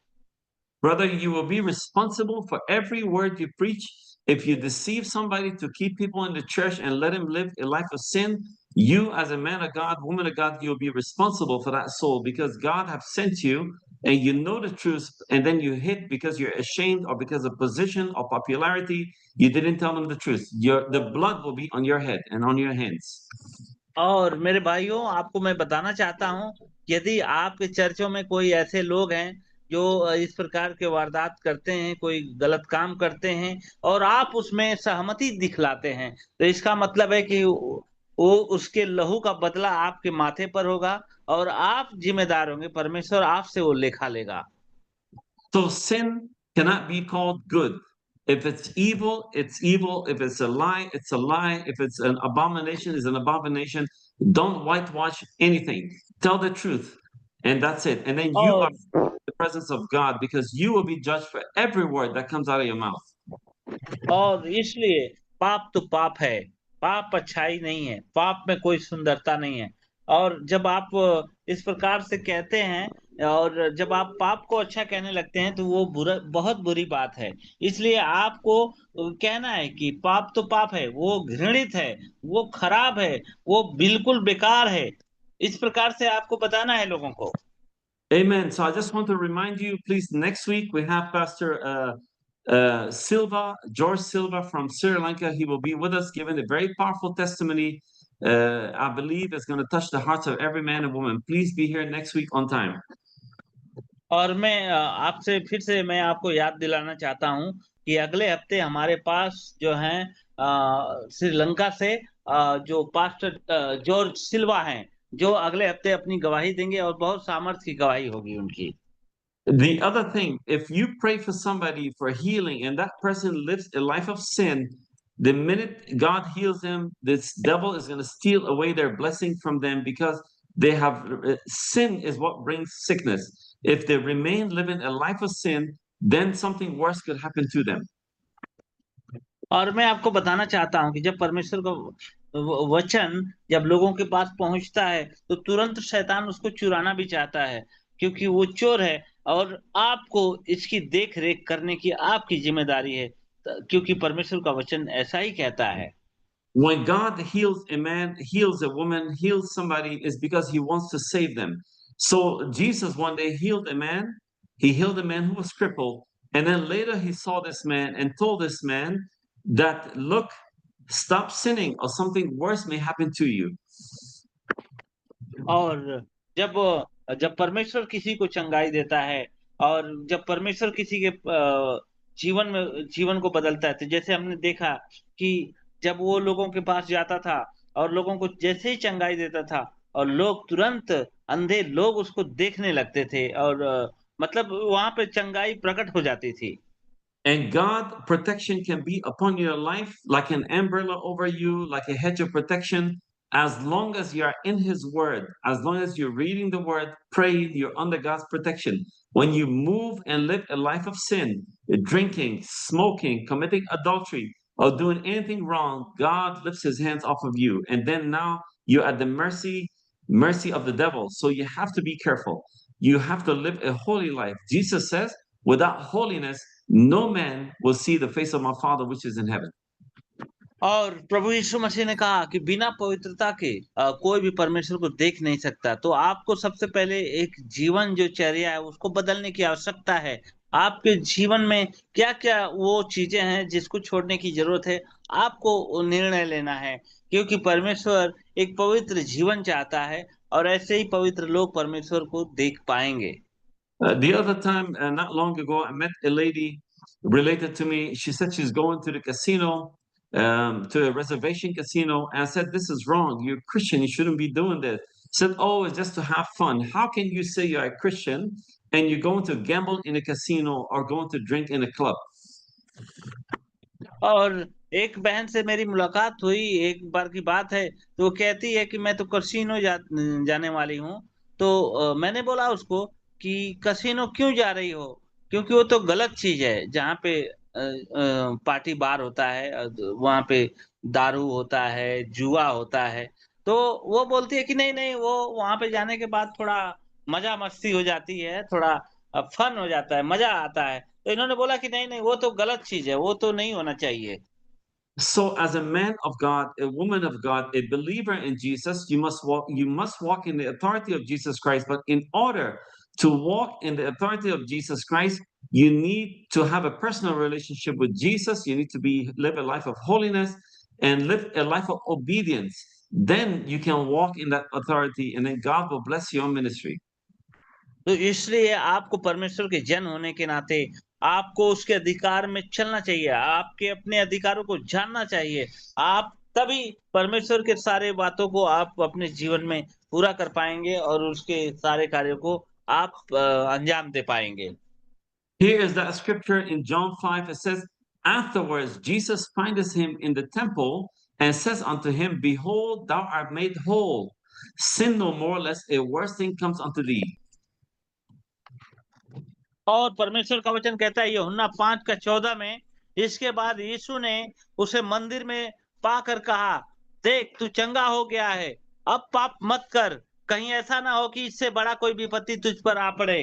Brother, you will be responsible for every word you preach. If you deceive somebody to keep people in the church and let him live a life of sin, you as a man of God, woman of God, you'll be responsible for that soul, because God have sent you and you know the truth, and then you hid because you're ashamed or because of position or popularity. You didn't tell them the truth. The blood will be on your head and on your hands. और मेरे भाइयों, आपको मैं बताना चाहता हूँ, यदि आपके चर्चों में कोई ऐसे लोग हैं जो इस प्रकार के वारदात करते हैं, कोई गलत काम करते हैं और आप उसमें सहमति दिखलाते हैं, तो इसका मतलब है कि वो उसके लहू का बदला आपके माथे पर होगा और आप जिम्मेदार होंगे, परमेश्वर आपसे वो लेखा लेगा। So sin cannot be called good. If it's evil, it's evil. If it's a lie, it's a lie. If it's an abomination, it's an abomination. Don't whitewash anything. Tell the truth. And that's it. And then you are और in the presence of God, because you will be judged for every word that comes out of your mouth. और इसलिए पाप तो पाप है, पाप अच्छाई नहीं है, पाप में कोई सुंदरता नहीं है। और जब आप इस प्रकार से कहते हैं और जब आप पाप को अच्छा कहने लगते हैं, तो वो बुरा, बहुत बुरी बात है। इसलिए आपको कहना है कि पाप तो पाप है, वो घृणित है, वो खराब है, वो बिल्कुल बेकार है। इस प्रकार से आपको बताना है लोगों को। Amen. So I just want to remind you, please, next week we have Pastor George Silva from Sri Lanka. He will be with us giving a very powerful testimony. I believe it's going to touch the hearts of every man and woman. Please be here next week on time. और मैं आपसे फिर से मैं आपको याद दिलाना चाहता हूँ कि अगले हफ्ते हमारे पास जो हैं श्रीलंका से जो पास्टर जॉर्ज सिल्वा हैं, जो अगले हफ्ते अपनी गवाही देंगे और बहुत सामर्थ की गवाही होगी उनकी। The other thing, if you pray for somebody for healing and that person lives a life of sin, the minute God heals them, this devil is going to steal away their blessing from them, because they have sin is what brings sickness. If they remain living a life of sin, then something worse could happen to them. और मैं आपको बताना चाहता हूँ कि जब परमेश्वर का वचन जब लोगों के पास पहुंचता है, तो तुरंत शैतान उसको चुराना भी चाहता है, क्योंकि वो चोर है और आपको इसकी देख रेख करने की आपकी जिम्मेदारी है, क्योंकि परमेश्वर का वचन ऐसा ही कहता है। When God heals a man, heals a woman, heals somebody, is because he wants to save them. So Jesus one day healed a man. He healed a man who was crippled. And then later he saw this man and told this man that, look, stop sinning or something worse may happen to you. और जब जब परमेश्वर किसी को चंगाई देता है और जब परमेश्वर किसी के जीवन को बदलता है, तो जैसे हमने देखा कि जब वो लोगों के पास जाता था और लोगों को जैसे ही चंगाई देता था और लोग तुरंत अंधे लोग उसको देखने लगते थे और मतलब वहां पे चंगाई प्रकट हो जाती थी। And God protection can be upon your life like an umbrella over you, like a hedge of protection, as long as you are in His Word, as long as you're reading the Word, praying, you're under God's protection. When you move and live a life of sin, drinking, smoking, committing adultery, or doing anything wrong, God lifts his hands off of you. And then now you're at the mercy of the devil. So you have to be careful. You have to live a holy life. Jesus says, without holiness, no man will see the face of my Father which is in heaven. और प्रभु यीशु मसीह ने कहा कि बिना पवित्रता के कोई भी परमेश्वर को देख नहीं सकता। तो आपको सबसे पहले एक जीवन जो चर्या है उसको बदलने की आवश्यकता है। आपके जीवन में क्या-क्या वो चीजें हैं जिसको छोड़ने की जरूरत है, आपको वो निर्णय लेना है। क्योंकि परमेश्वर एक पवित्र जीवन चाहता है और ऐसे ही पवित्र लोग परमेश्वर को देख पाएंगे। The other time, not long ago, I met a lady related to me. She said she's going to the casino, to a reservation casino. And I said, this is wrong. You're a Christian. You shouldn't be doing this. Said, oh, it's just to have fun. How can you say you're a Christian and you're going to gamble in a casino or going to drink in a club? और एक बहन से मेरी मुलाकात हुई, एक बार की बात है, तो वो कहती है कि मैं तो कैसीनो जाने वाली हूँ। तो मैंने बोला उसको कि कैसीनो क्यों जा रही हो? क्योंकि वो तो गलत चीज़ है, जहाँ पे पार्टी बार होता है, वहाँ पे दारू होता है, जुआ होता है। तो वो बोलती है कि नहीं-नहीं, वो वहाँ पे जाने के बाद थोड़ा मज़ा-मस्ती हो जाती है, थोड़ा फन हो जाता है, मज़ा आता है। तो इन्होंने बोला कि नहीं-नहीं, वो तो गलत चीज़ है, वो तो नहीं होना चाहिए। So, as a man of God, a woman of God, a believer in Jesus, you must walk in the authority of Jesus Christ. But in order to walk in the authority of Jesus Christ, you need to have a personal relationship with Jesus. You need to live a life of holiness and live a life of obedience. Then you can walk in that authority, and then God will bless your ministry. तो इसलिए आपको परमेश्वर के जन होने के नाते आपको उसके अधिकार में चलना चाहिए। आपके अपने अधिकारों को जानना चाहिए। आप तभी परमेश्वर के सारे बातों को आप अपने जीवन में पूरा कर पाएँगे और उसके सारे कार्यों को आप अंजाम दे पाएँगे। Here is that scripture in John 5. It says, afterwards, Jesus findeth him in the temple and says unto him, behold, thou art made whole. Sin no more, lest a worse thing comes unto thee. और परमेश्वर का वचन कहता है यूहन्ना 5:14 में, इसके बाद यीशु ने उसे मंदिर में पाकर कहा, देख तू चंगा हो गया है, अब पाप मत कर, कहीं ऐसा ना हो कि इससे बड़ा कोई विपत्ति तुझ पर आ पड़े।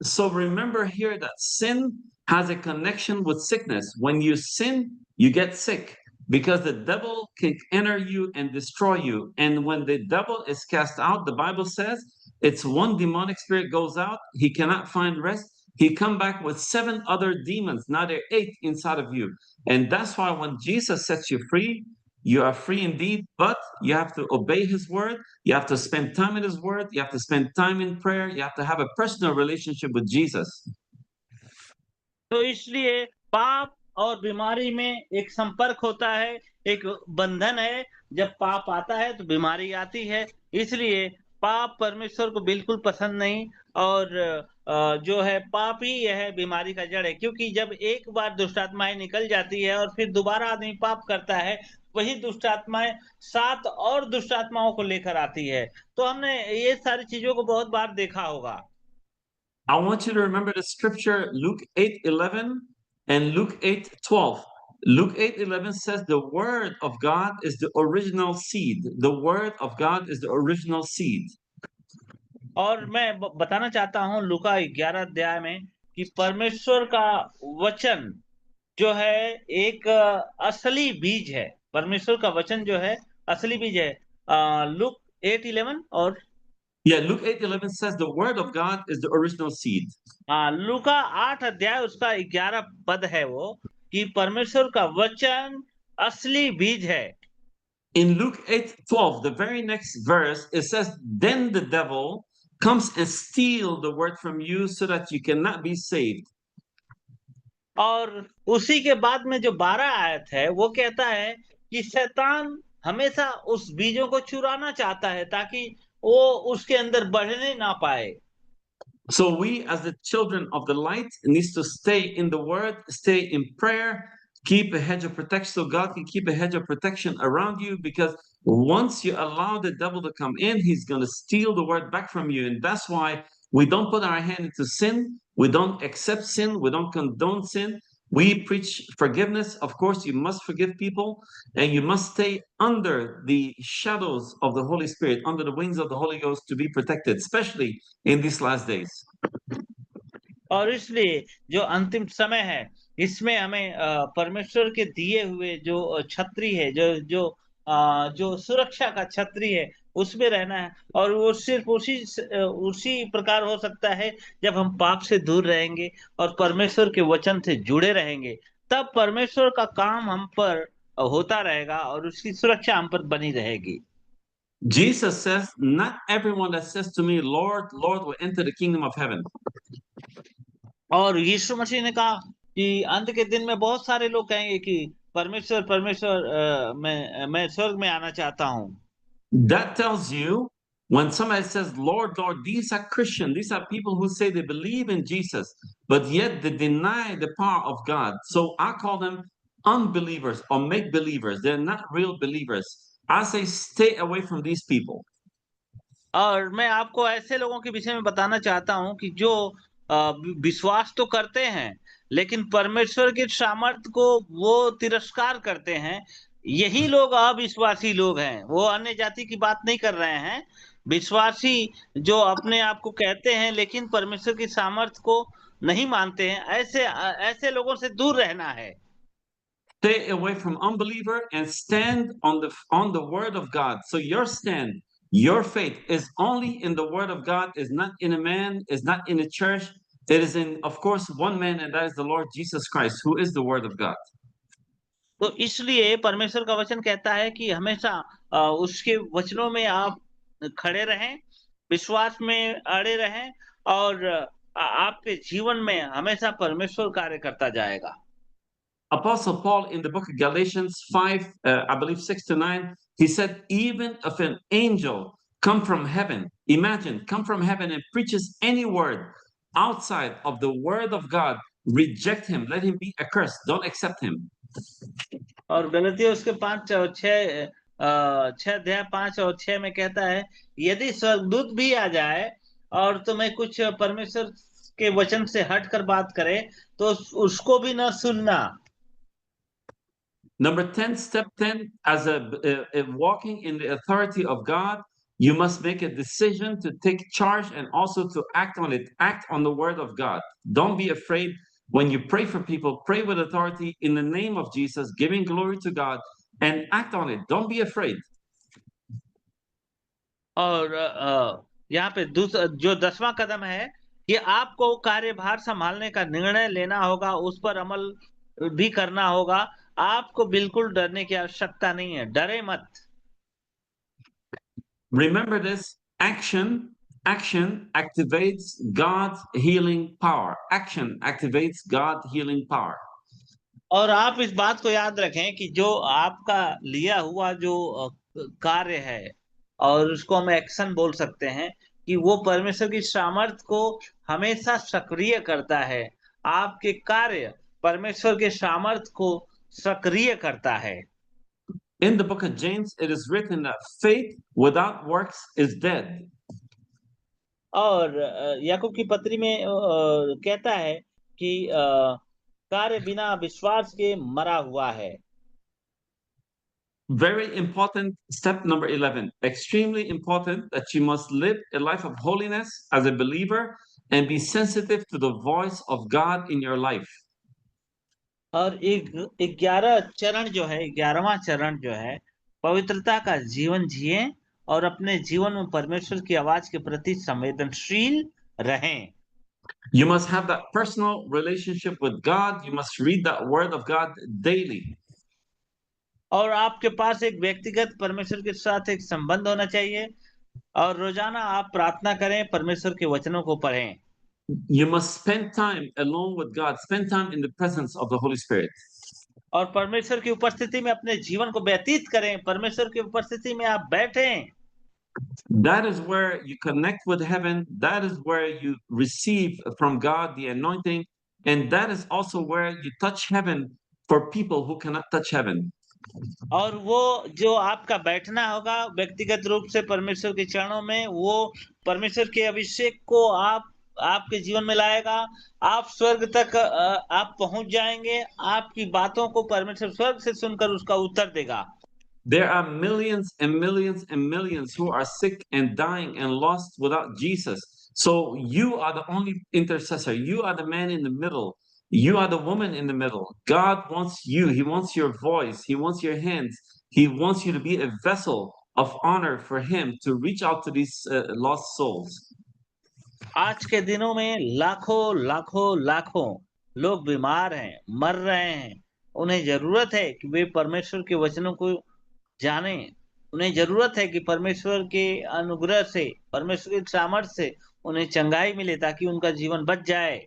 So remember here that sin has a connection with sickness. When you sin, you get sick because the devil can enter you and destroy you. And when the devil is cast out, the Bible says it's one demonic spirit goes out, he cannot find rest. He come back with 7 other demons. Now there are 8 inside of you. And that's why when Jesus sets you free, you are free indeed, but you have to obey his word. You have to spend time in his word. You have to spend time in prayer. You have to have a personal relationship with Jesus. तो इसलिए पाप और बीमारी में एक संपर्क होता है, एक बंधन है। जब पाप आता है तो बीमारी आती है। इसलिए पाप परमेश्वर को बिल्कुल पसंद नहीं और जो है पाप ही यह बीमारी का जड़ है। क्योंकि जब एक बार दुष्ट आत्माएँ निकल जाती है और फिर दोबारा आदमी पाप करता है, वही दुष्ट आत्माएँ 7 और दुष्ट आत्माओं को लेकर आती है। तो हमने ये सारी चीज़ों को बहुत बार देखा होगा। I want you to remember the scripture Luke 8:11 and Luke 8:12. Luke 8:11 says the word of God is the original seed. The word of God is the original seed. और मैं बताना चाहता हूँ लूका 11 अध्याय में कि परमेश्वर का वचन जो है एक असली बीज है। परमेश्वर का वचन जो है असली बीज है। लूक 8:11 और Yeah, Luke 8:11 says the word of God is the original seed. लूका 8 अध्याय उसका 11 पद है वो कि परमेश्वर का वचन असली बीज है। In Luke 8:12, the very next verse, it says, then the devil comes and steal the word from you so that you cannot be saved. और उसी के बाद में जो 12 आयत है वो कहता है कि शैतान हमेशा उस बीजों को चुराना चाहता है ताकि वो उसके अंदर बढ़ने ना पाए। So we as the children of the light needs to stay in the word, stay in prayer, keep a hedge of protection so God can keep a hedge of protection around you, because once you allow the devil to come in, he's going to steal the word back from you. And that's why we don't put our hand into sin, we don't accept sin, we don't condone sin, We preach forgiveness. Of course, you must forgive people and you must stay under the shadows of the Holy Spirit, under the wings of the Holy Ghost to be protected, especially in these last days. और इसलिए जो अंतिम समय है, इसमें हमें परमेश्वर के दिए हुए जो छतरी है, जो सुरक्षा का छतरी है, उसमें रहना है। और वो सिर्फ उसी प्रकार हो सकता है जब हम पाप से दूर रहेंगे और परमेश्वर के वचन से जुड़े रहेंगे, तब परमेश्वर का काम हम पर होता रहेगा और उसकी सुरक्षा हम पर बनी रहेगी। Jesus says, not everyone that says to me, Lord, Lord, will enter the kingdom of heaven. और यीशु मसीह ने कहा कि अंत के दिन में बहुत सारे लोग कहेंगे कि परमेश्वर परमेश्वर मैं स्वर्ग में आना चाहता हूँ। That tells you when somebody says, Lord, Lord, these are Christians, these are people who say they believe in Jesus, but yet they deny the power of God. So I call them unbelievers or make believers. They're not real believers. I say, stay away from these people. और मैं आपको ऐसे लोगों के विषय में बताना चाहता हूँ कि जो विश्वास तो करते हैं, लेकिन परमेश्वर के सामर्थ्य को वो तिरस्कार करते हैं। यही लोग अविश्वासी लोग हैं। वो अन्य जाति की बात नहीं कर रहे हैं। विश्वासी जो अपने आप को कहते हैं लेकिन परमेश्वर की सामर्थ्य को नहीं मानते हैं, ऐसे लोगों से दूर रहना है। Stay away from unbeliever and stand on the word of God. So your stand, your faith is only in the word of God, is not in a man, is not in a church. It is in, of course, one man, and that is the Lord Jesus Christ, who is the word of God. तो इसलिए परमेश्वर का वचन कहता है कि हमेशा उसके वचनों में आप खड़े रहें, विश्वास में अड़े रहें और आपके जीवन में हमेशा परमेश्वर कार्य करता जाएगा। Apostle Paul in the book of Galatians 5, I believe 6 to 9, he said, even if an angel come from heaven, imagine, come from heaven and preaches any word outside of the word of God, reject him, let him be accursed, don't accept him. और गलतियों उसके 5 और 6 6 अध्याय 5 और 6 में कहता है, यदि स्वर्गदूत भी आ जाए और तुम्हें कुछ परमेश्वर के वचन से हटकर बात करे तो उसको भी न सुनना। Number 10, step 10, as a walking in the authority of God, you must make a decision to take charge and also to act on it. Act on the word of God. Don't be afraid. When you pray for people, pray with authority in the name of Jesus, giving glory to God, and act on it. Don't be afraid. और यहाँ पे जो 10वां कदम है कि आपको कार्यभार संभालने का निर्णय लेना होगा, उस पर अमल भी करना होगा। आपको बिल्कुल डरने की आवश्यकता नहीं है, डरे मत। Remember this, action activates God's healing power. Action activates God's healing power. और आप इस बात को याद रखें कि जो आपका लिया हुआ जो कार्य है, और उसको हम एक्शन बोल सकते हैं, कि वो परमेश्वर की सामर्थ को हमेशा सक्रिय करता है। आपके कार्य परमेश्वर के सामर्थ को सक्रिय करता है। In the book of James, it is written that faith without works is dead. और याकूब की पत्री में कहता है कि कार्य बिना विश्वास के मरा हुआ है। Very important step number 11. Extremely important that you must live a life of holiness as a believer and be sensitive to the voice of God in your life. और 11 चरण जो है, 11वां चरण जो है, पवित्रता का जीवन जिए और अपने जीवन में परमेश्वर की आवाज के प्रति संवेदनशील रहें। You must have that personal relationship with God. You must read that word of God daily. और आपके पास एक व्यक्तिगत परमेश्वर के साथ एक संबंध होना चाहिए और रोजाना आप प्रार्थना करें, परमेश्वर के वचनों को पढ़ें। You must spend time alone with God. Spend time in the presence of the Holy Spirit. और परमेश्वर की उपस्थिति में अपने जीवन को व्यतीत करें। परमेश्वर की उपस्थिति में आप बैठें। That is where you connect with heaven. That is where you receive from God the anointing. And that is also where you touch heaven for people who cannot touch heaven. और वो जो आपका बैठना होगा व्यक्तिगत रूप से परमेश्वर के चरणों में, वो परमेश्वर के अभिषेक को आप आपके जीवन में लाएगा। आप स्वर्ग तक आप पहुंच जाएंगे। आपकी बातों को परमेश्वर स्वर्ग से सुनकर उसका उत्तर देगा। There are millions and millions and millions who are sick and dying and lost without Jesus. So you are the only intercessor. You are the man in the middle. You are the woman in the middle. God wants you. He wants your voice. He wants your hands. He wants you to be a vessel of honor for Him to reach out to these lost souls. आज के दिनों में लाखों लाखों लाखों लोग बीमार हैं, मर रहे हैं। उन्हें जरूरत है कि वे परमेश्वर के वचनों को जाने। उन्हें जरूरत है कि परमेश्वर के अनुग्रह से, परमेश्वर के सामर्थ्य से उन्हें चंगाई मिले ताकि उनका जीवन बच जाए।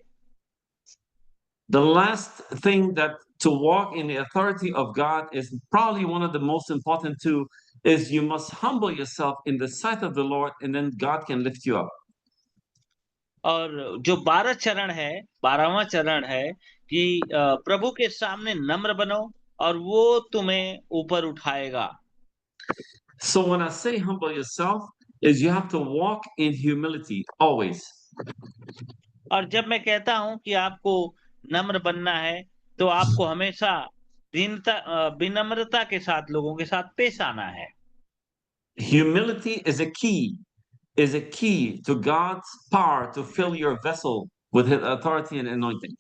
The last thing that to walk in the authority of God is probably one of the most important too, is you must humble yourself in the sight of the Lord, and then God can lift you up. और जो 12 चरण है, 12वां चरण है कि प्रभु के सामने नम्र बनो और वो तुम्हें ऊपर उठाएगा। So when I say humble yourself, is you have to walk in humility always. और जब मैं कहता हूं कि आपको नम्र बनना है, तो आपको हमेशा विनम्रता के साथ लोगों के साथ पेश आना है। Humility is a key to God's power to fill your vessel with His authority and anointing.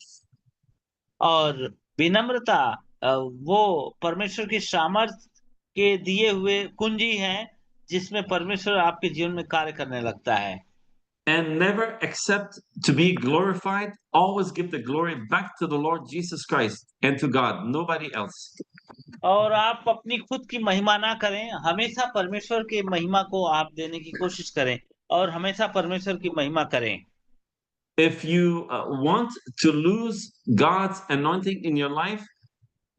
और विनम्रता वो परमेश्वर की सामर्थ के दिए हुए कुंजी हैं, जिसमें परमेश्वर आपके जीवन में कार्य करने लगता है। And never accept to be glorified. Always give the glory back to the Lord Jesus Christ and to God, nobody else. और आप अपनी खुद की महिमा ना करें, हमेशा परमेश्वर की महिमा को आप देने की कोशिश करें और हमेशा परमेश्वर की महिमा करें। If you want to lose God's anointing in your life,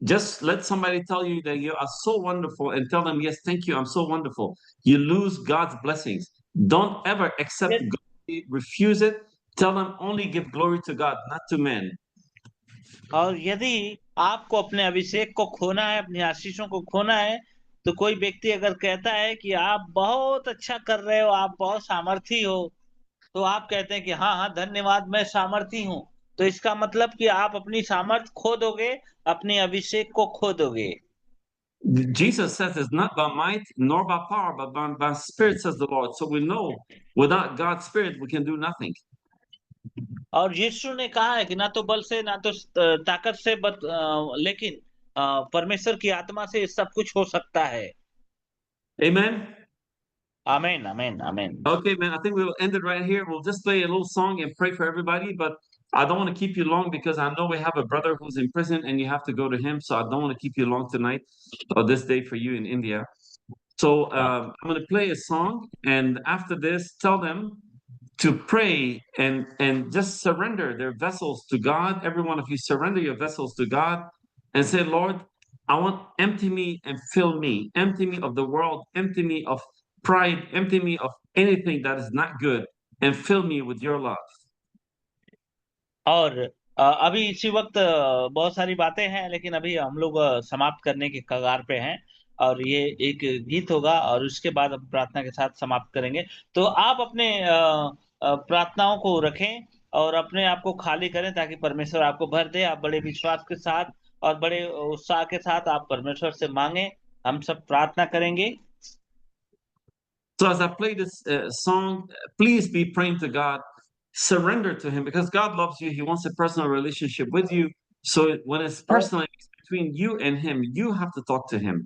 just let somebody tell you that you are so wonderful and tell them, yes, thank you, I'm so wonderful. You lose God's blessings. Don't ever accept glory, refuse it. Tell them only give glory to God, not to men. और यदि आपको अपने अभिषेक को खोना है, अपनी आशीषों को खोना है, तो कोई व्यक्ति अगर कहता है कि आप बहुत अच्छा कर रहे हो, आप बहुत सामर्थी हो, तो आप कहते हैं कि हाँ हाँ धन्यवाद, मैं सामर्थी हूँ। तो इसका मतलब कि आप अपनी सामर्थ खो दोगे, अपने अभिषेक को खो दोगे। Jesus says it's not by might nor by power, but by spirit, says the Lord. So we know without God's spirit, we can do nothing. और यीशु ने कहा है कि ना तो बल से, ना तो ताकत से, लेकिन परमेश्वर की आत्मा से सब कुछ हो सकता है। Amen. आमीन, आमीन, आमीन। Okay, man, I think we'll end it right here. We'll just play a little song and pray for everybody, but I don't want to keep you long because I know we have a brother who's in prison and you have to go to him. So I don't want to keep you long tonight or this day for you in India. So I'm going to play a song, and after this, tell them to pray and just surrender their vessels to God. Every one of you surrender your vessels to God and say, Lord, I want empty me and fill me. Empty me of the world, empty me of pride, empty me of anything that is not good, and fill me with your love. और अभी इसी वक्त बहुत सारी बातें हैं, लेकिन अभी हम लोग समाप्त करने के कगार पे हैं और ये एक गीत होगा और उसके बाद हम प्रार्थना के साथ समाप्त करेंगे। तो आप अपने प्रार्थनाओं को रखें और अपने आप को खाली करें ताकि परमेश्वर आपको भर दे। आप बड़े विश्वास के साथ और बड़े उत्साह के साथ आप परमेश्वर से मांगे। हम सब प्रार्थना करेंगे। So as I play this song, please be praying to God. Surrender to Him because God loves you. He wants a personal relationship with you. So when it's personal, it's between you and Him, you have to talk to Him.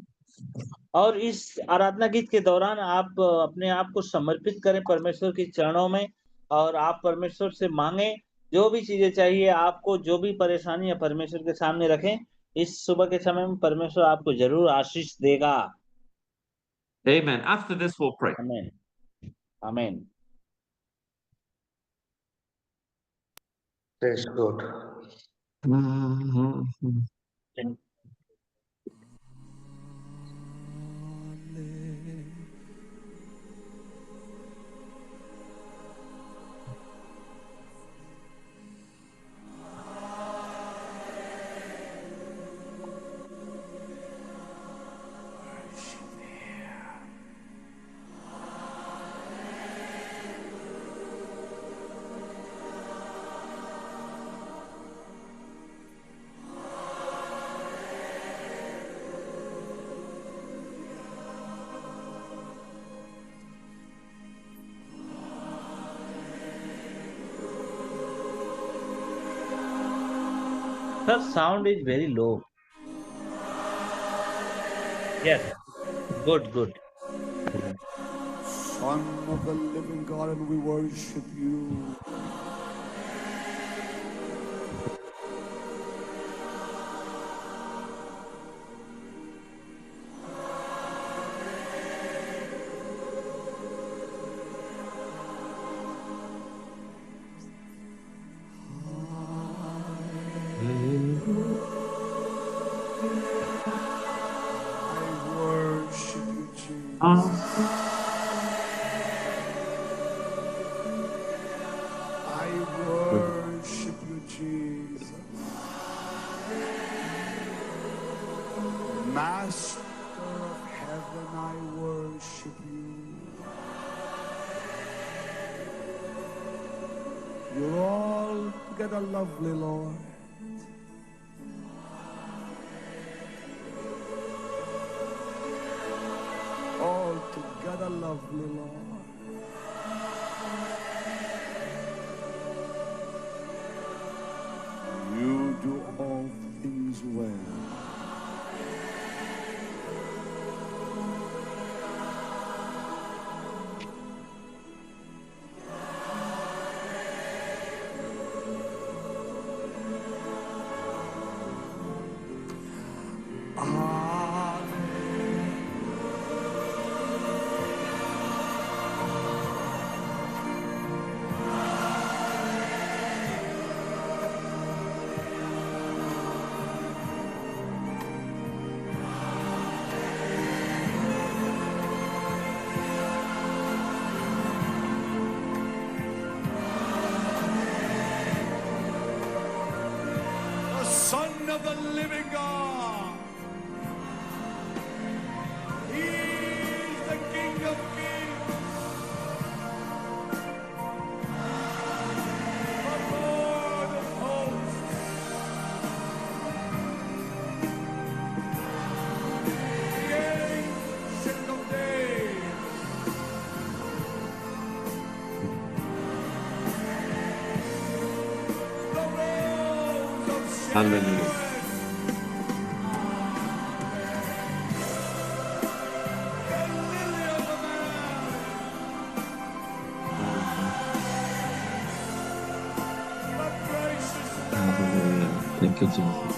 और इस आराधना गीत के दौरान आप अपने आप को समर्पित करें परमेश्वर के चरणों में और आप परमेश्वर से मांगे। जो भी चीजें चाहिए आपको, जो भी परेशानी है परमेश्वर के सामने रखें। इस सुबह के समय में परमेश्वर आपको जरूर आशीष देगा। Amen. After this, we'll pray. आमीन, आमीन। Praise God. Sir, sound is very low. Yes, good, good. Son of the living God, and we worship you. I worship you, Jesus. I worship you, Jesus. Master of heaven, I worship you. You're altogether lovely, Lord. Altogether lovely, Lord. You do all things well. The Son of the living God. He's the King of Kings. The Lord of hosts. The Ancient of Days. The Rose of Hallelujah. Sharon. The Lily of the Valley. The gracious Lamb. Hallelujah. Thank you, Jesus.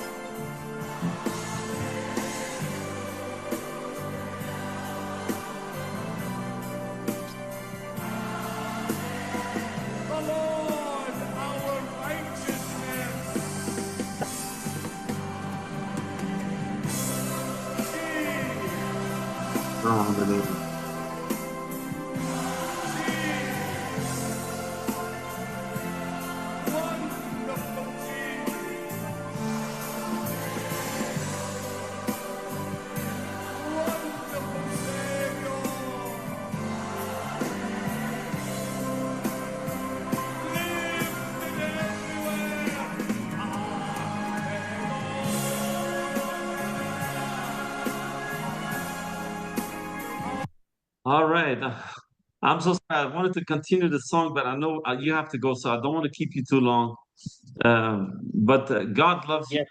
The Lord, our righteousness. Hallelujah. Wonderful Jesus. Wonderful Savior. Lifted everywhere. All right. I'm so sorry. I wanted to continue the song, but I know you have to go, so I don't want to keep you too long. But God loves you. Yes.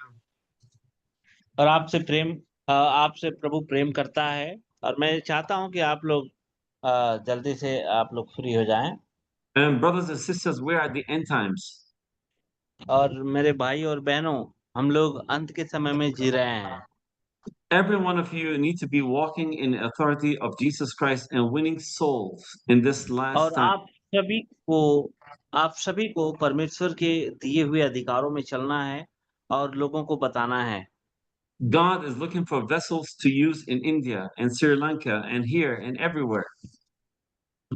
और आपसे प्रभु प्रेम करता है और मैं चाहता हूँ कि आप लोग जल्दी से आप लोग फ्री हो जाएं And brothers and sisters, we're at the end times. और मेरे भाई और बहनों हम लोग अंत के समय में जी रहे हैं Every one of you need to be walking in the authority of Jesus Christ and winning souls in this last और time. आप सभी को परमेश्वर के दिए हुए अधिकारों में चलना है और लोगों को बताना है God is looking for vessels to use in India and Sri Lanka and here and everywhere.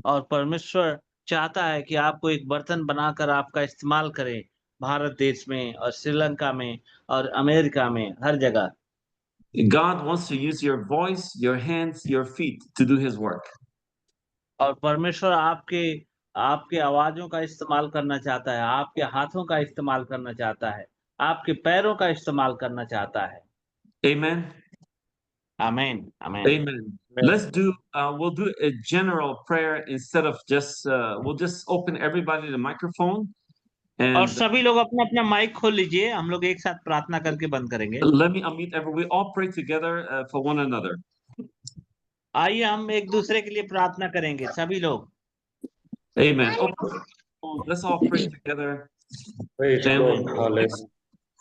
और परमेश्वर चाहता है कि आपको एक बर्तन बनाकर आपका इस्तेमाल करें भारत देश में और श्रीलंका में और अमेरिका में हर जगह God wants to use your voice, your hands, your feet to do his work. और परमेश्वर आपके आपके आवाज़ों का इस्तेमाल करना चाहता है, आपके हाथों का इस्तेमाल करना चाहता है, आपके पैरों का इस्तेमाल करना चाहता है। Amen. आमीन, आमीन। Amen. We'll do a general prayer instead of we'll just open everybody the microphone और And सभी लोग अपना-अपना माइक खोल लीजिए, हम लोग एक साथ प्रार्थना करके बंद करेंगे। let me unmute everyone. We all pray together for one another. आइए हम एक दूसरे के लिए प्रार्थना करेंगे, सभी लोग। Amen. Let's all pray together. Praise Family. God. Hallelujah.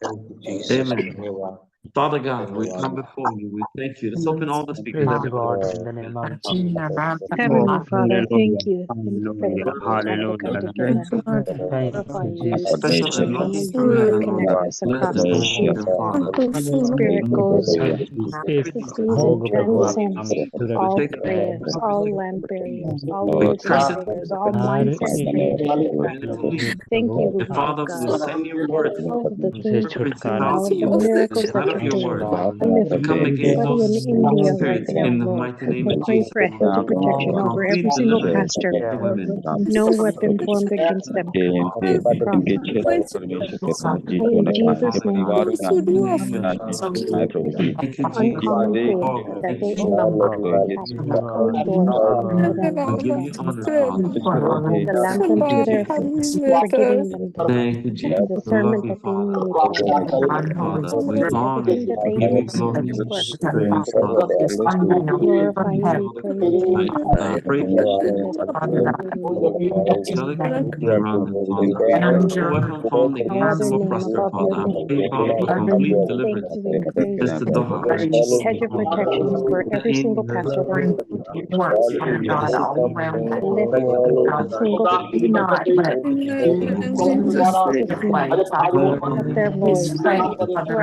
Thank you, Jesus. Amen. धन्यवाद Father God, we come before you. We thank you. Let's open all the speakers. Praise God in the name of Jesus. Heavenly Father, Hallelujah. thank you. Thank you for the Hallelujah. opportunity to come Hallelujah. together and Thank glorify you, you. Jesus. Special To honor anointing you from and heaven, Lord. connect us Bless across the the speaker, Father. The Spirit goes Everything sees and transcends all take barriers, all land barriers, all we worldly curse it barriers, all mindset barriers. and to leave. Thank you, And Lord Father, we God. send your word, All of the उनसे things and छुटकारा all of the principalities miracles that out of you're your doing. word. We lift We come up against everybody in those India right spirits now, in the Lord. mighty name We're of praying Jesus. for a hedge of protection over every Complete single deliverance pastor. for women. No weapon formed against them can prosper. In Jesus' name, Thank you, Jesus. uncommon favor Oh, that thank they you. open happen, closed doors open for them. We give you honor, Father. The lamp Thank unto you, their Jesus. feet, for giving them Thank you, the Jesus. We love discernment you, that they Father. need, Lord, Father, we in honor everything you. that We they give do you glory in this and work. praise, Father. We glorify Give you, you we all the praise praise you, tonight. Pray for in this angelic be around them, Father. No weapon formed no against other them will name prosper, above your Father. I name. pray, Father, for complete We thank deliverance. you, we praise Sister you. Doha, Hedge of protection over every single pastor that is represented here. Lift every single up their voice. You are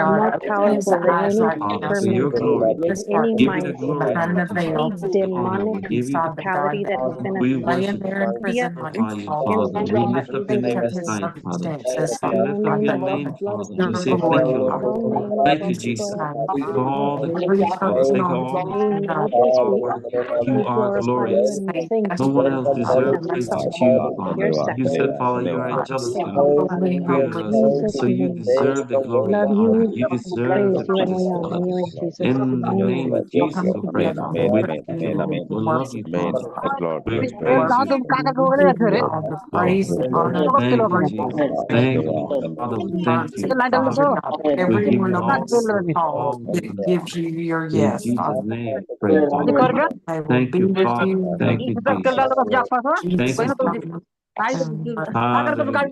more powerful than any Father, for your government, glory. than any Give you the might, glory, than Lord. Give any you the honor. demonic We give you the principality that has been we worship India glorify you, against Father. them. We lift up your Jesus' name this name. time, Father. We No lift up name your above name, the blood of Father. We say Jesus. thank you, Lord. No name Thank you, above the Jesus. blood. For all the praise, Father. Take all the We praise. know You this. are worthy. You We are glorify you glorious. and we thank No you one else in the deserves praise mighty but name you, of Father. your You Son. said, Father, you are a jealous Thank God. you. You created In us, Jesus' so you name. deserve the glory, Love Father. you, You we deserve praise the you, and praise, we Father. honor you in Jesus' In the name. name of Jesus, we pray, Father. We thank you, Lord. We love you, Father. We praise you. Thank you, Jesus. Thank you, Lord. Father, we thank you. Father, we give you all the glory, all the honor, Father. In Jesus' name, we pray, Father. Thank you, Father. Thank you, Jesus. Thank you, Jesus. Hallelujah.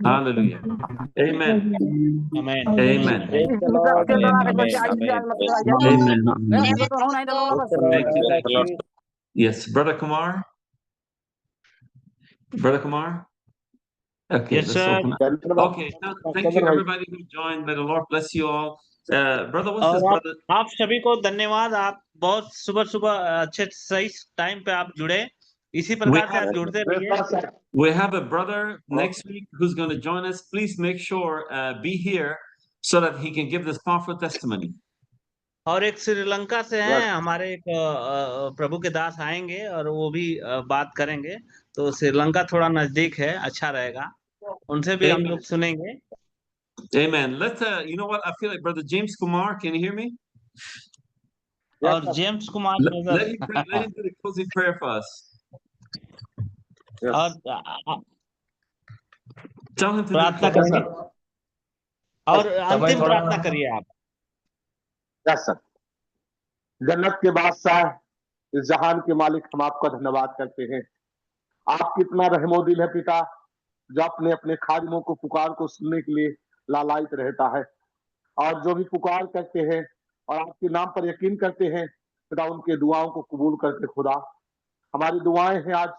Hallelujah. Amen. Amen. Amen. Amen. Thank you. Thank you. Yes, Brother Kumar. Brother Kumar. Okay, yes let's sir. open up. Okay, thank you everybody who joined. May the Lord bless you all. Brother, what's this, और brother? आप सभी को धन्यवाद। आप बहुत सुबह-सुबह अच्छे सही टाइम पे आप जुड़े। इसी प्रकार से आप जुड़ते रहिए। We have a brother next week who's going to join us. Please make sure be here so that he can give this powerful testimony. और एक श्रीलंका से हैं हमारे एक प्रभु के दास आएँगे और वो भी बात करेंगे। तो श्रीलंका थोड़ा नज़दीक है, अच्छा रहेगा। उनसे भी हम लोग सुनेंगे। Amen. Let's you know what? I feel like Brother James Kumar, can you hear me? और James Kumar Let him pray, let him do the closing prayer for us. और Tell him to do the प्रार्थना closing करिए prayer. और अंतिम प्रार्थना करिए आप। Yes sir. जन्नत के बादशाह, इस जहान के मालिक, हम आपका धन्यवाद करते हैं। आप कितना रहमो दिल है पिता, जो अपने अपने खादिमों को पुकार को सुनने के लिए लालायित रहता है, और जो भी पुकार करते हैं और आपके नाम पर यकीन करते हैं पिता, उनके दुआओं को कबूल करते खुदा। हमारी दुआएं हैं आज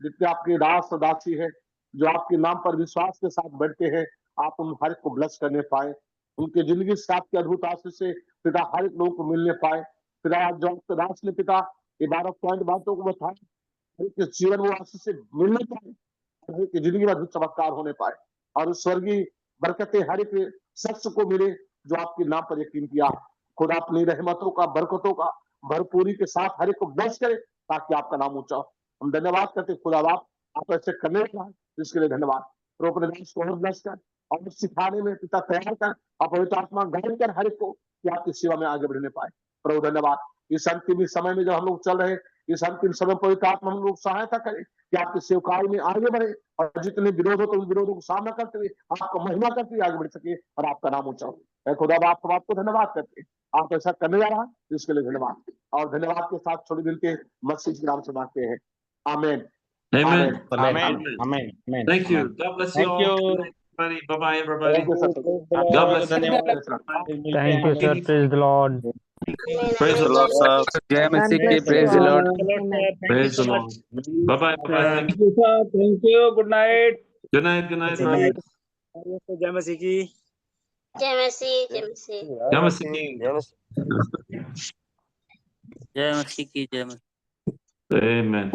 जितने आपके दास और दासी है जो आपके नाम पर विश्वास के साथ बढ़ते हैं, आप उन हर एक को ब्लेस करने पाए, उनके जिंदगी से आपके अद्भुत आशीष से पिता हर एक लोगों को मिलने पाए। पिता आज जो आपके दास ने पिता ये 12 पॉइंट बातों को बताया, हर एक के जीवन वो आशीष से मिलने पाए, हर एक की जिंदगी में अद्भुत चमत्कार होने पाए, और उस स्वर्गीय बरकतें हर एक शख्स को मिले जो आपके नाम पर यकीन किया। खुदा अपनी रहमतों का, बरकतों का भरपूरी के साथ हर एक को ब्लेस करे ताकि आपका नाम ऊंचा हो। हम धन्यवाद करते खुदा बाप, आप ऐसे करने वाला है, इसके लिए धन्यवाद। अपने दास को और ब्लेस कर और सिखाने में पिता तैयार कर, पवित्र आत्मा गाइड कर हर एक को कि आपकी सेवा में आगे बढ़ने पाए। प्रभु धन्यवाद। इस अंतिम समय में जब हम लोग चल रहे, इस अंतिम समय पवित्र आत्मा हम लोग सहायता करें कि आपकी सेवकाई में आगे बढ़े और जितने विरोध हो तो उन विरोधों को सामना करते हुए आपका महिमा करते हुए आगे बढ़ सके और आपका नाम ऊंचा हो। मैं खुदा आपको आपको धन्यवाद करते हैं, आप ऐसा करने जा रहा है इसके लिए धन्यवाद, और धन्यवाद के साथ छोड़ी दिन के मसीह के नाम से मांगते हैं, आमीन। Amen. Amen. Amen. Thank you. God bless you Thank all. you. Good night, everybody. Bye-bye, everybody. Thank you, sir. God bless you. धन्यवाद। Thank you, sir. Praise the Lord. Praise the Lord. जय मसीह की, bless praise the you. Lord. Praise the Lord. Bye-bye, everybody. Thank you. Thank you. Good night. Good night. Good night. Good night. जय मसीह की। जय मसीह, जय मसीह। Jai Masihi. जय मसीह की, जय मसीह। Amen.